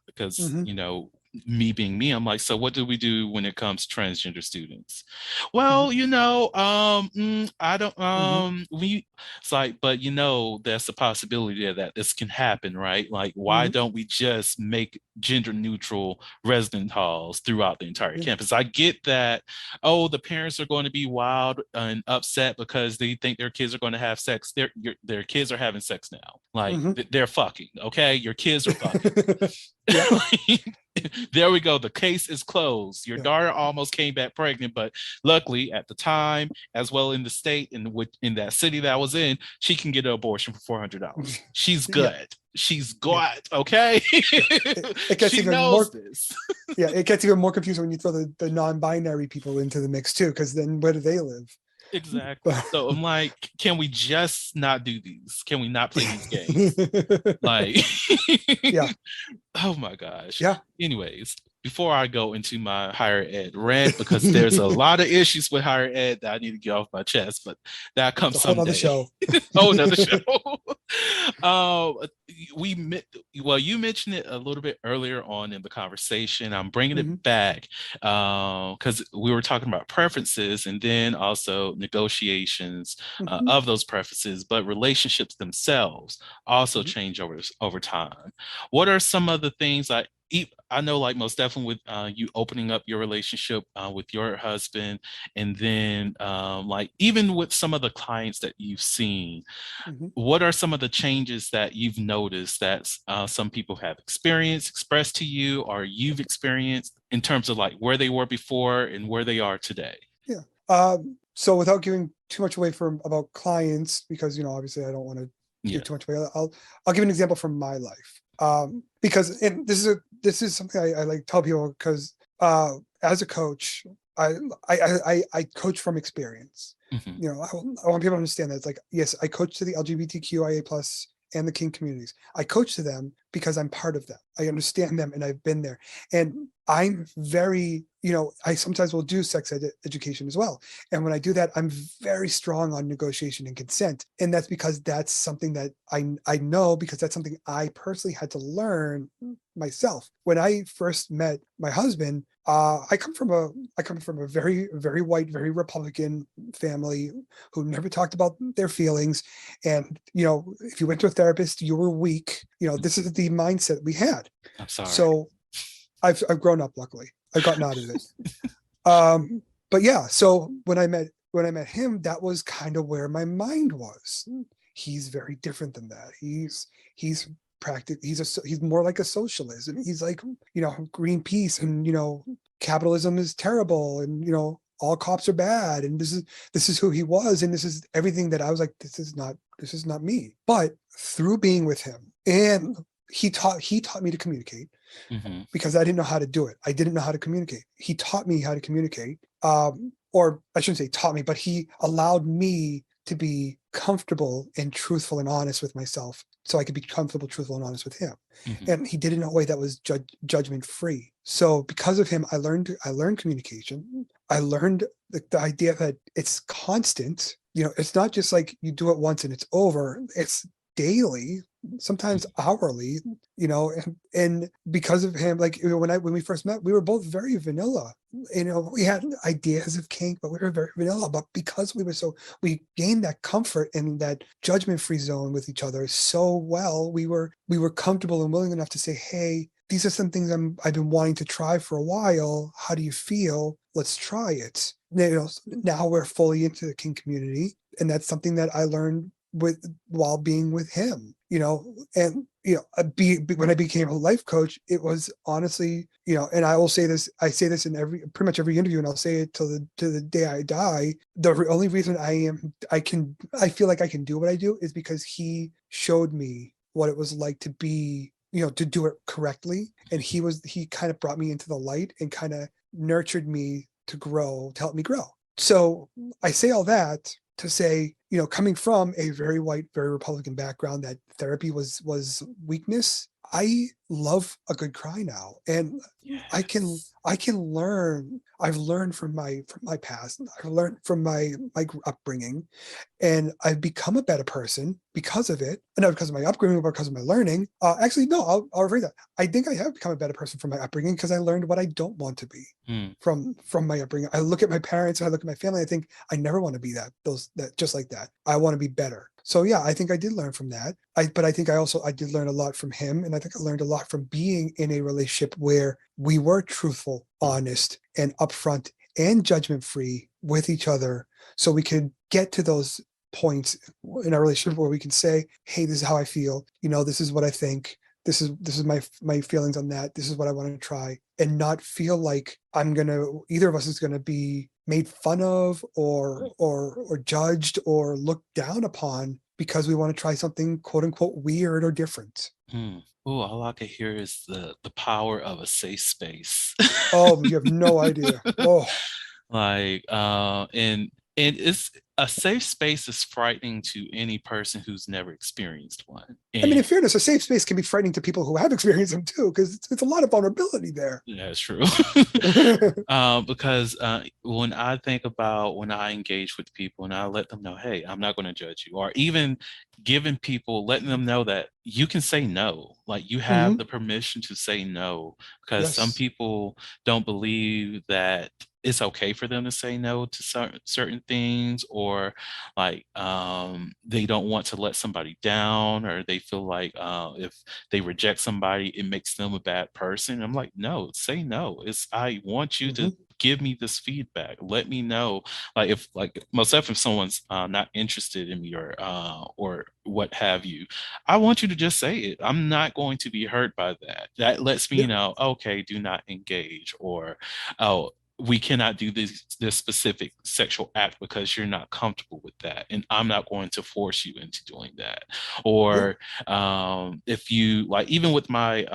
because you know, me being me, I'm like, so what do we do when it comes to transgender students? Well, you know, I don't, it's like, but you know, there's a possibility that this can happen, right? Like, why don't we just make gender neutral resident halls throughout the entire campus? I get that, oh, the parents are going to be wild and upset because they think their kids are going to have sex. Their kids are having sex now. Like, they're fucking, okay? Your kids are fucking. There we go. The case is closed. Your daughter almost came back pregnant, but luckily at the time, as well in the state, in that city that I was in, she can get an abortion for $400. She's good. She's good. Okay. It gets she even knows more, this. Yeah, it gets even more confusing when you throw the non-binary people into the mix too, because then where do they live? Exactly. So I'm like, can we just not do these? Can we not play these games? Like, yeah. Oh my gosh. Yeah. Anyways, before I go into my higher ed rant, because there's a lot of issues with higher ed that I need to get off my chest, but that comes someday. Another show. Oh, another show. um, well, you mentioned it a little bit earlier on in the conversation. I'm bringing Mhm, it back because we were talking about preferences and then also negotiations mhm, of those preferences, but relationships themselves also mhm, change over time. What are some of the things I know, like most definitely with you opening up your relationship with your husband, and then like even with some of the clients that you've seen, mhm. what are some of the changes that you've noticed that some people have experienced, expressed to you, or you've experienced in terms of like where they were before and where they are today? Yeah. So without giving too much away from about clients, because obviously I don't want to Yeah. give too much away. I'll give an example from my life. Because and this is something I like tell people because as a coach, I I coach from experience. Hmm. I want people to understand that it's like, yes, I coach to the LGBTQIA plus and the kink communities. I coach to them because I'm part of them. I understand them and I've been there. And I'm very, I sometimes will do education as well. And when I do that, I'm very strong on negotiation and consent. And that's because that's something that I know, because that's something I personally had to learn myself. When I first met my husband, I come from a very, very white, very Republican family who never talked about their feelings. And if you went to a therapist, you were weak. This is the mindset we had. I'm sorry. So I've grown up. Luckily, I've gotten out of it. But yeah, so when I met him, that was kind of where my mind was. He's very different than that. He's he's more like a socialist, and he's like, Greenpeace, and capitalism is terrible, and all cops are bad, and this is who he was, and this is everything that I was like, this is not me. But through being with him, and he taught me to communicate, Hmm. because I didn't know how to do it. I didn't know how to communicate. He taught me how to communicate. Or I shouldn't say taught me, but he allowed me to be comfortable and truthful and honest with myself, so I could be comfortable, truthful, and honest with him. Hmm. And he did it in a way that was judgment free. So because of him, I learned communication. I learned the idea that it's constant. It's not just like you do it once and it's over. It's daily, sometimes hourly. And because of him, like, when we first met, we were both very vanilla. We had ideas of kink, but we were very vanilla. But because we gained that comfort and that judgment free zone with each other so well, we were comfortable and willing enough to say, hey, these are some things I've been wanting to try for a while. How do you feel? Let's try it. Now we're fully into the kink community, and that's something that I learned while being with him. And when I became a life coach, it was honestly, and I will say this, I say this in pretty much every interview, and I'll say it to the day I die. The only reason I feel like I can do what I do is because he showed me what it was like to be, to do it correctly. And he kind of brought me into the light and kind of nurtured me to grow, to help me grow. So I say all that to say, coming from a very white, very Republican background, that therapy was weakness. I love a good cry now, and I can Yes. I can learn. I've learned from my past. I've learned from my upbringing, and I've become a better person because of it. And not because of my upbringing, but because of my learning. Actually, no, I'll rephrase that. I think I have become a better person from my upbringing because I learned what I don't want to be Mm. from my upbringing. I look at my parents and I look at my family. I think I never want to be that just like that. I want to be better. So yeah, I think I did learn from that. But I think I did learn a lot from him, and I think I learned a lot from being in a relationship where we were truthful, honest, and upfront and judgment free with each other, so we could get to those points in our relationship where we can say, hey, this is how I feel, this is what I think, this is my feelings on that, this is what I want to try, and not feel like either of us is gonna be made fun of or judged or looked down upon because we want to try something quote unquote weird or different. Mm. Oh, all I can hear is the power of a safe space. Oh, you have no idea. Oh, Like, and And it's a safe space is frightening to any person who's never experienced one. I mean, in And fairness, a safe space can be frightening to people who have experienced them too, because it's a lot of vulnerability there. that's true. Because when I think about when I engage with people and I let them know, hey, I'm not going to judge you, or even giving people, letting them know that you can say no, like you have Mhm. the permission to say no, because some Yes. people don't believe that it's okay for them to say no to certain things, or like they don't want to let somebody down, or they feel like if they reject somebody it makes them a bad person. I'm like, no, say no. It's, I want you to Mhm. give me this feedback, let me know, like if, like myself, if someone's not interested in me or what have you, I want you to just say it. I'm not going to be hurt by that. That lets me Yeah. know, okay, do not engage, or oh, we cannot do this specific sexual act because you're not comfortable with that, and I'm not going to force you into doing that. Yeah. Or if you like, even with my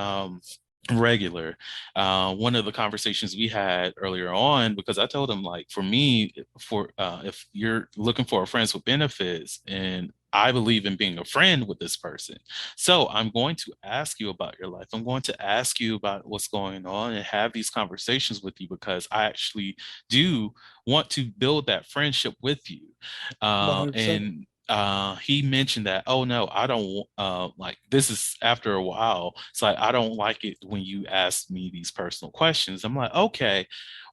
regular, one of the conversations we had earlier on, because I told him, like, for me, for if you're looking for a friends with benefits, and I believe in being a friend with this person, so I'm going to ask you about your life. I'm going to ask you about what's going on and have these conversations with you, because I actually do want to build that friendship with you. 100%. And he mentioned that, oh no, I don't like, this is after a while. It's like, I don't like it when you ask me these personal questions. I'm like, okay,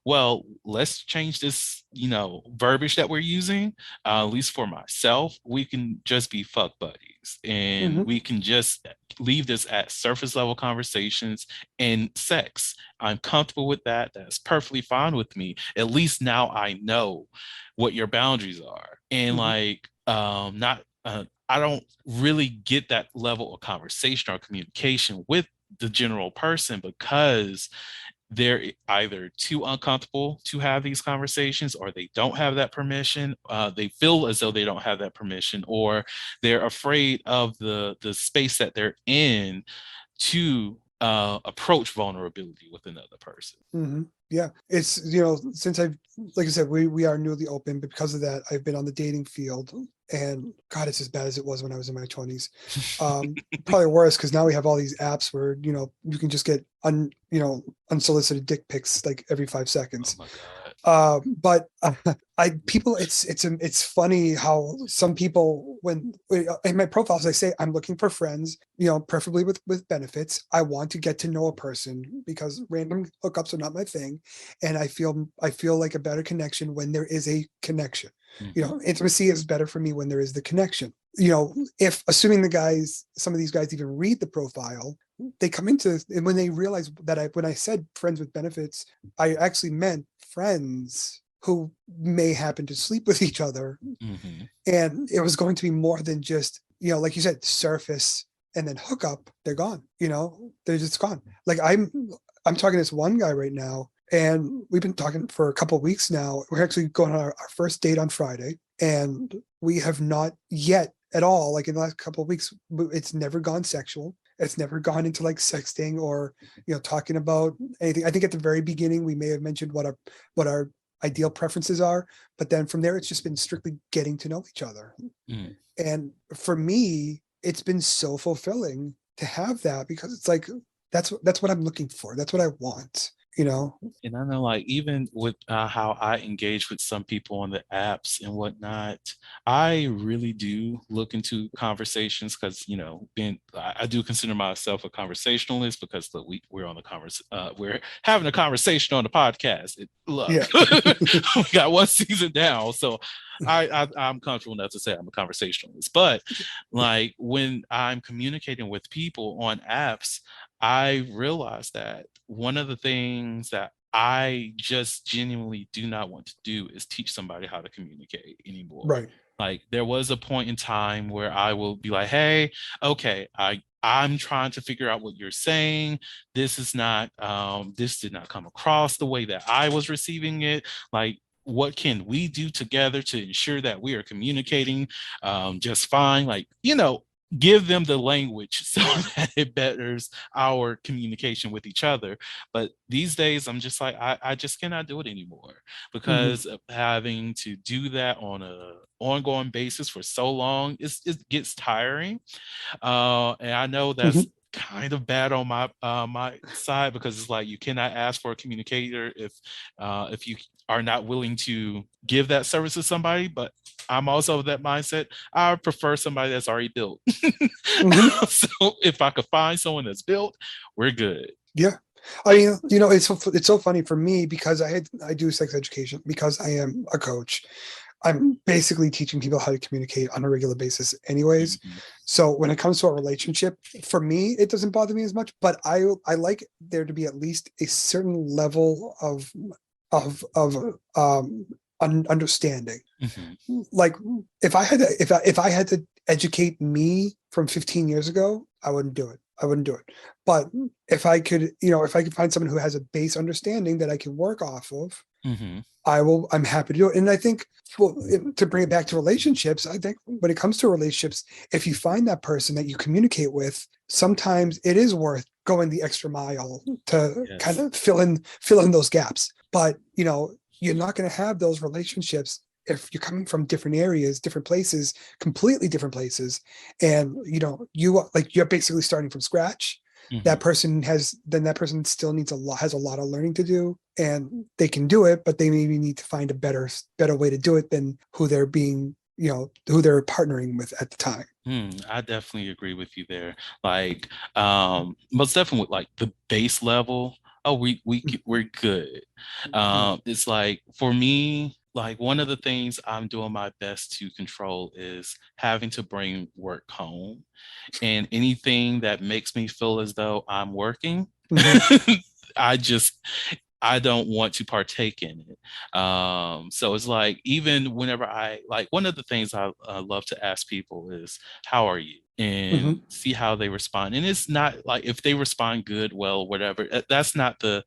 well, let's change this, verbiage that we're using. At least for myself, we can just be fuck buddies, and Mhm. we can just leave this at surface level conversations and sex. I'm comfortable with that. That's perfectly fine with me. At least now I know what your boundaries are. And Mhm. like, not I don't really get that level of conversation or communication with the general person, because they're either too uncomfortable to have these conversations, or they don't have that permission. They feel as though they don't have that permission, or they're afraid of the space that they're in to approach vulnerability with another person. Mhm. Yeah. It's, since I've, like I said, we are newly open, but because of that, I've been on the dating field, and God, it's as bad as it was when I was in my 20s. Probably worse, because now we have all these apps where, you can just get unsolicited dick pics like every 5 seconds. Oh my God. But I people, it's funny how some people, when in my profiles I say I'm looking for friends, preferably with benefits. I want to get to know a person because random hookups are not my thing, and I feel like a better connection when there is a connection. Mhm. Intimacy is better for me when there is the connection. If assuming some of these guys even read the profile, they come into this, and when they realize that when I said friends with benefits, I actually meant friends who may happen to sleep with each other, Mhm. and it was going to be more than just, like you said, surface and then hook up. They're gone. They're just gone. Like I'm talking to this one guy right now, and we've been talking for a couple of weeks now. We're actually going on our first date on Friday, and we have not yet at all, like in the last couple of weeks, it's never gone sexual. It's never gone into like sexting or talking about anything. I think at the very beginning we may have mentioned what our ideal preferences are, but then from there it's just been strictly getting to know each other. Mm. And for me, it's been so fulfilling to have that, because it's like that's what I'm looking for. That's what I want. And I know, like, even with how I engage with some people on the apps and whatnot, I really do look into conversations, because being, I do consider myself a conversationalist, because look, we're on the we're having a conversation on the podcast. Look, Yeah. we got one season down, so I'm comfortable enough to say I'm a conversationalist. But like, when I'm communicating with people on apps, I realized that one of the things that I just genuinely do not want to do is teach somebody how to communicate anymore. Right. Like, there was a point in time where I will be like, hey, okay, I'm trying to figure out what you're saying. This did not come across the way that I was receiving it. Like, what can we do together to ensure that we are communicating just fine? Like, give them the language so that it betters our communication with each other. But these days, I'm just like, I just cannot do it anymore because of having to do that on a ongoing basis for so long. It gets tiring. And I know that's kind of bad on my side because it's like you cannot ask for a communicator if you are not willing to give that service to somebody. But I'm also of that mindset. I prefer somebody that's already built. So if I could find someone that's built, we're good. Yeah. I mean, it's so funny for me because I do sex education because I am a coach. I'm basically teaching people how to communicate on a regular basis anyways. So when it comes to a relationship, for me, it doesn't bother me as much, but I like there to be at least a certain level of understanding. Like if I had to educate me from 15 years ago, I wouldn't do it. But if I could find someone who has a base understanding that I can work off of, I'm happy to do it. And I think, well, to bring it back to relationships, I think when it comes to relationships, if you find that person that you communicate with, sometimes it is worth going the extra mile to kind of fill in those gaps. But, you're not going to have those relationships if you're coming from different areas, different places, completely different places. And, you're basically starting from scratch. That person still has a lot of learning to do, and they can do it, but they maybe need to find a better way to do it than who they're partnering with at the time. I definitely agree with you there. Like, most definitely with like the base level. Oh, we're good. It's like for me, like one of the things I'm doing my best to control is having to bring work home, and anything that makes me feel as though I'm working, I don't want to partake in it. So it's like, even whenever one of the things I love to ask people is, how are you? And see how they respond. And it's not like if they respond good, well, whatever, that's not the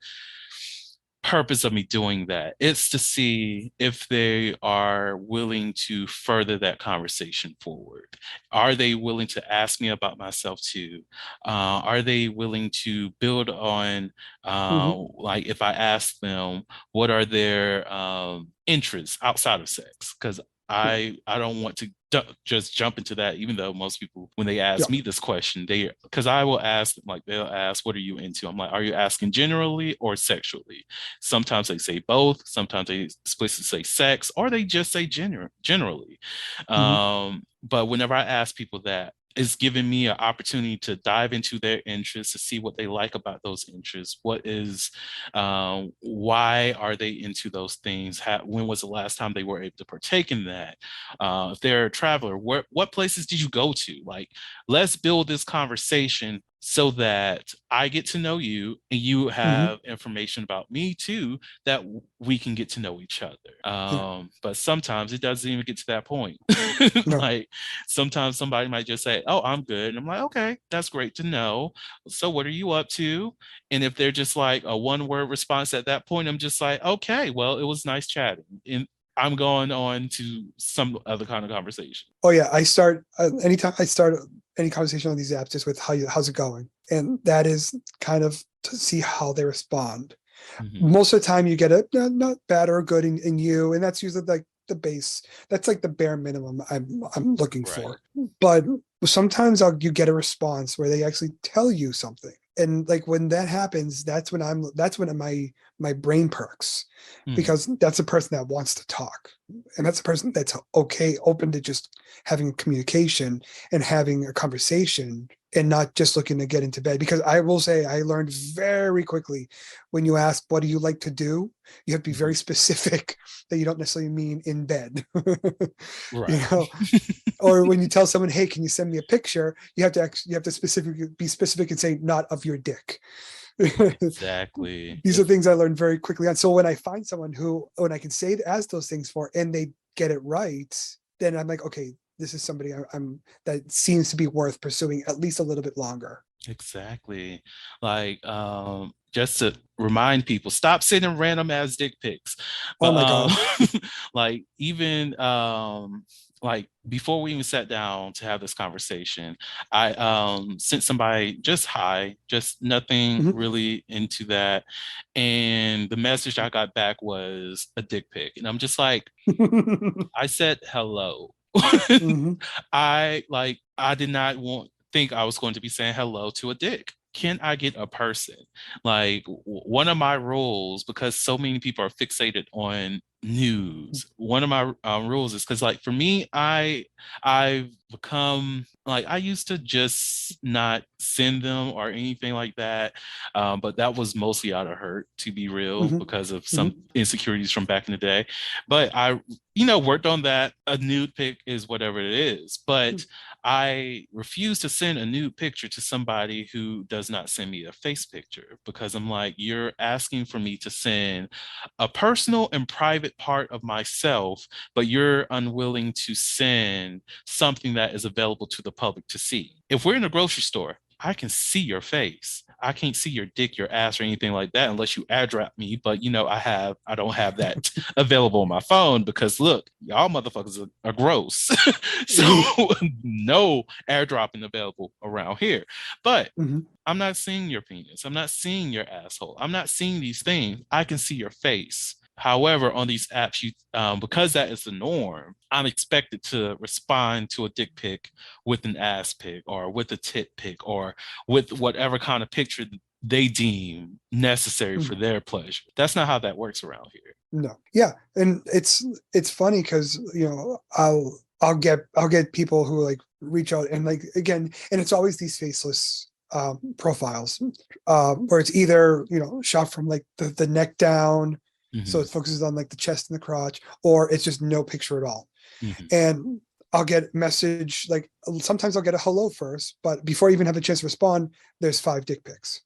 purpose of me doing that. It's to see if they are willing to further that conversation forward. Are they willing to ask me about myself too? Are they willing to build on, like if I ask them, what are their interests outside of sex? Because I don't want to just jump into that, even though most people, when they ask me this question, because I will ask them, like they'll ask, what are you into? I'm like, are you asking generally or sexually? Sometimes they say both, sometimes they explicitly say sex, or they just say generally. But whenever I ask people that, it's giving me an opportunity to dive into their interests, to see what they like about those interests. What is, why are they into those things? When was the last time they were able to partake in that? If they're a traveler, what places did you go to? Like, let's build this conversation so that I get to know you and you have information about me too, that we can get to know each other. But sometimes it doesn't even get to that point. Like sometimes somebody might just say, oh, I'm good. And I'm like, okay, that's great to know. So what are you up to? And if they're just like a one-word response at that point, I'm just like, okay, well, it was nice chatting. And I'm going on to some other kind of conversation. Oh yeah, I start anytime I start any conversation on these apps just with how's it going, and that is kind of to see how they respond. Most of the time, you get a not bad or good in you, and that's usually like the base. That's like the bare minimum I'm looking for. But sometimes you get a response where they actually tell you something, and like when that happens, that's when my brain perks, because that's a person that wants to talk, and that's a person that's open to just having communication and having a conversation, and not just looking to get into bed. Because I will say, I learned very quickly, when you ask, what do you like to do? You have to be very specific that you don't necessarily mean in bed. Or when you tell someone, hey, can you send me a picture? You have to be specific and say, not of your dick. Exactly. These are things I learned very quickly on. So when I find someone when I can ask those things for, and they get it right, then I'm like, okay, this is somebody that seems to be worth pursuing at least a little bit longer. Exactly. Like, just to remind people, stop sending random ass dick pics. But, oh my God. like even like before we even sat down to have this conversation, I sent somebody just hi, just nothing Mhm. really into that. And the message I got back was a dick pic. And I'm just like, I said hello. Mhm. I did not think I was going to be saying hello to a dick. Can I get a person? Like one of my rules, because so many people are fixated on news. One of my rules is because, like, for me, I've become like I used to just not send them or anything like that, but that was mostly out of hurt, to be real, Mhm. because of some Mhm. insecurities from back in the day. But I worked on that. A nude pic is whatever it is. But I refuse to send a nude picture to somebody who does not send me a face picture, because I'm like, you're asking for me to send a personal and private part of myself, but you're unwilling to send something that is available to the public to see. If we're in a grocery store, I can see your face. I can't see your dick, your ass, or anything like that unless you airdrop me. But I don't have that available on my phone, because look, y'all motherfuckers are gross. So no airdropping available around here. But Mhm. I'm not seeing your penis. I'm not seeing your asshole. I'm not seeing these things. I can see your face. However, on these apps, because that is the norm, I'm expected to respond to a dick pic with an ass pic or with a tit pic or with whatever kind of picture they deem necessary for Mhm. their pleasure. That's not how that works around here. No. Yeah. And it's funny because, I'll get people who like reach out and like again, and it's always these faceless profiles where it's either, shot from like the neck down. So Mhm, it focuses on like the chest and the crotch, or it's just no picture at all. mhm. And I'll get message like sometimes I'll get a hello first, but before I even have a chance to respond, there's 5 dick pics.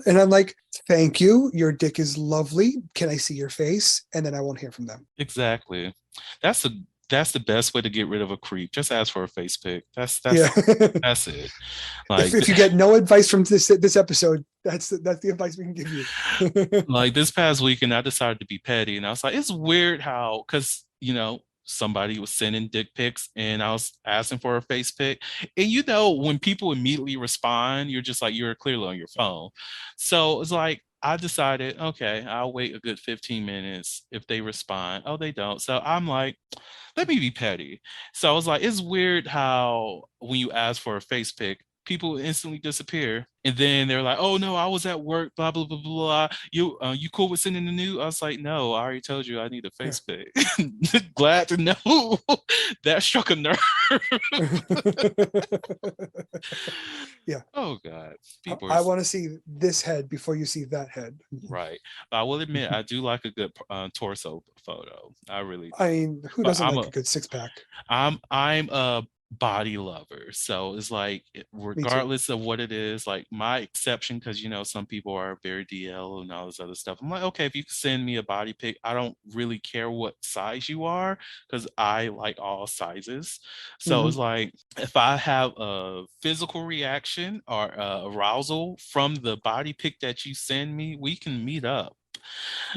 And I'm like, thank you. Your dick is lovely. Can I see your face? And then I won't hear from them. Exactly. That's the that's the best way to get rid of a creep. Just ask for a face pic. That's Yeah. that's that's it. if, Like if you get no advice from this episode, that's the advice we can give you. like this past weekend, I decided to be petty, and I was like, it's weird how, because somebody was sending dick pics, and I was asking for a face pic, and when people immediately respond, you're just like you're clearly on your phone. So it's like I decided, okay, I'll wait a good 15 minutes. If they respond, oh, they don't. So I'm like, let me be petty. So I was like, it's weird how when you ask for a face pic, people instantly disappear. And then they're like, oh no, I was at work, blah, blah, blah, blah. You cool with sending the nude? I was like, no, I already told you I need a Yeah. face pic. Glad to know that struck a nerve. Yeah. Oh God. People are I want to see this head before you see that head. right. But I will admit, I do like a good torso photo. I really I do. mean, who But doesn't like a good 6-pack? I'm a body lover. So it's like Me too. regardless of what it is, like my exception, because some people are very DL and all this other stuff. I'm like, okay, if you can send me a body pic, I don't really care what size you are, because I like all sizes. So it's Mhm. like if I have a physical reaction or arousal from the body pic that you send me, we can meet up.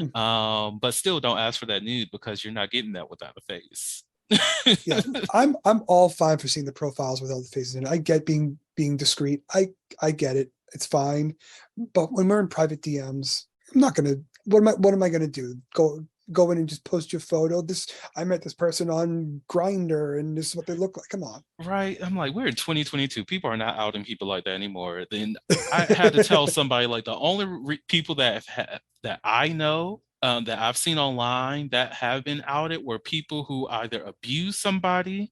Mm. But still don't ask for that nude, because you're not getting that without a face. Yeah, I'm all fine for seeing the profiles without the faces in it. I get being discreet. I get it. It's fine. But when we're in private DMs, I'm not gonna. What am I gonna do? Go in and just post your photo. I met this person on Grinder, and this is what they look like. Come on. Right. I'm like, we're in 2022. People are not outing people like that anymore. Then I had to tell somebody, like, the only people that I know, that I've seen online that have been outed were people who either abused somebody,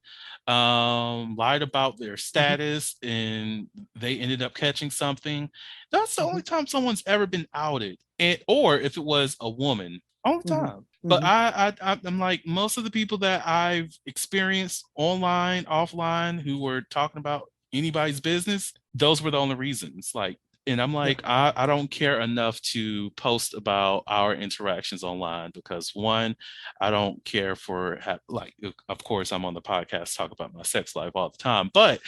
lied about their Mhm. status, and they ended up catching something. That's the only Mhm. time someone's ever been outed, or if it was a woman. Only Mhm. time. But Mhm. I'm like, most of the people that I've experienced online, offline, who were talking about anybody's business, those were the only reasons. Like, and I'm Yeah. like, I don't care enough to post about our interactions online, because one, I don't care for like, of course, I'm on the podcast talk about my sex life all the time, but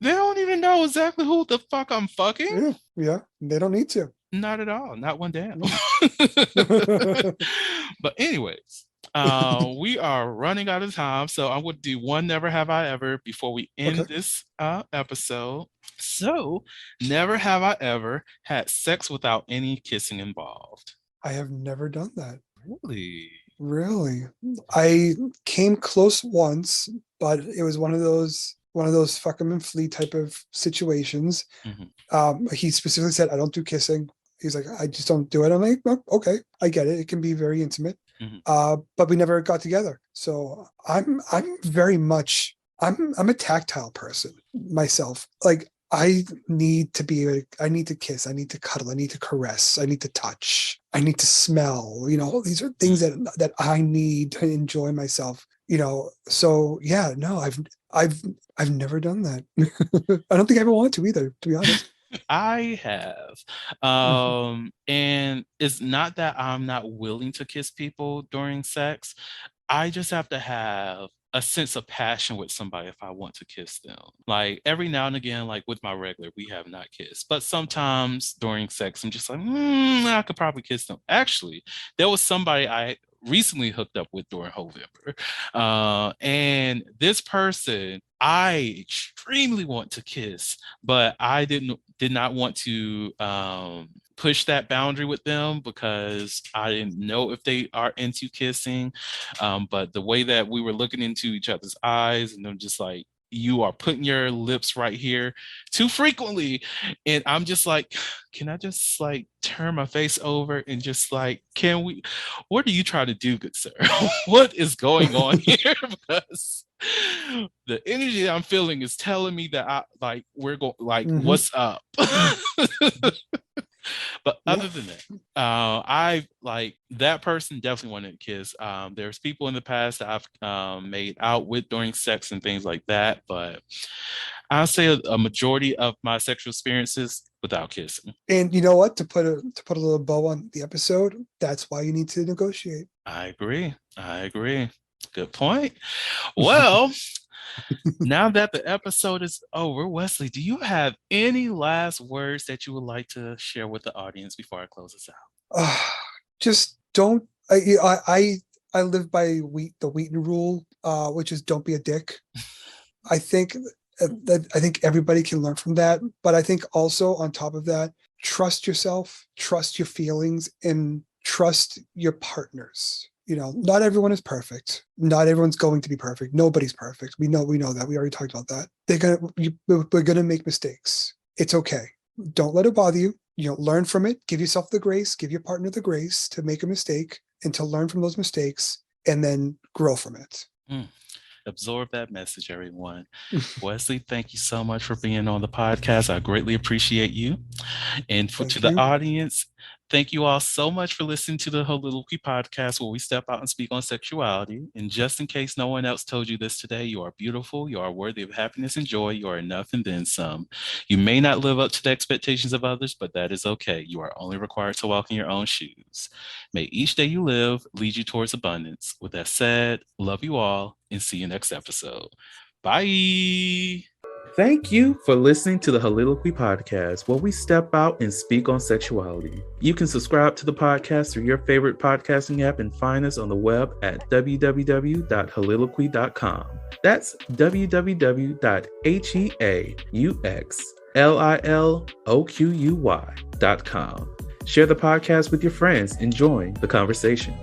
they don't even know exactly who the fuck I'm fucking. Yeah. Yeah. They don't need to. Not at all. Not one damn. No. But anyways, We are running out of time, so I'm going to do one never have I ever before we end Okay. this episode. So, never have I ever had sex without any kissing involved. I have never done that. Really? Really? I came close once, but it was one of those fuck 'em and flee type of situations. He specifically said, I don't do kissing. He's like, I just don't do it. I'm like, oh, okay, I get it. It can be very intimate. But we never got together. So I'm very much I'm a tactile person myself. Like I need to kiss, I need to cuddle, I need to caress, I need to touch, I need to smell. These are things that I need to enjoy myself. So yeah, no, I've never done that. I don't think I ever want to either, to be honest. I have. And it's not that I'm not willing to kiss people during sex. I just have to have a sense of passion with somebody if I want to kiss them. Like every now and again, like with my regular, we have not kissed. But sometimes during sex, I'm just like, I could probably kiss them. Actually, there was somebody I recently hooked up with during November. And this person I extremely want to kiss, but I did not want to push that boundary with them because I didn't know if they are into kissing. But the way that we were looking into each other's eyes, and I'm just like, you are putting your lips right here too frequently. And I'm just like, can I just like turn my face over and just like, what are you trying to do, good sir? What is going on here? Because the energy I'm feeling is telling me that what's up? But other than that, I like that person definitely wanted to kiss. There's people in the past that I've made out with during sex and things like that, but I'll say a majority of my sexual experiences without kissing. And you know what? To put a little bow on the episode, that's why you need to negotiate. I agree. Good point. Well, now that the episode is over, Wesley, do you have any last words that you would like to share with the audience before I close this out? Just don't. I live by the Wheaton rule, which is don't be a dick. I think everybody can learn from that, but I think also on top of that, trust yourself, trust your feelings, and trust your partners. Not everyone is perfect. Not everyone's going to be perfect. Nobody's perfect. We know that. We already talked about that. We're gonna make mistakes. It's okay. Don't let it bother you. Learn from it. Give yourself the grace. Give your partner the grace to make a mistake and to learn from those mistakes and then grow from it. Absorb that message, everyone. Wesley, thank you so much for being on the podcast. I greatly appreciate you. And to the audience, thank you all so much for listening to the Soliloquy podcast, where we step out and speak on sexuality. And just in case no one else told you this today, you are beautiful, you are worthy of happiness and joy, you are enough and then some. You may not live up to the expectations of others, but that is okay. You are only required to walk in your own shoes. May each day you live lead you towards abundance. With that said, love you all and see you next episode. Bye. Thank you for listening to the Soliloquy podcast, where we step out and speak on sexuality. You can subscribe to the podcast through your favorite podcasting app and find us on the web at www.soliloquy.com. That's www.heauxliloquy.com. Share the podcast with your friends and join the conversation.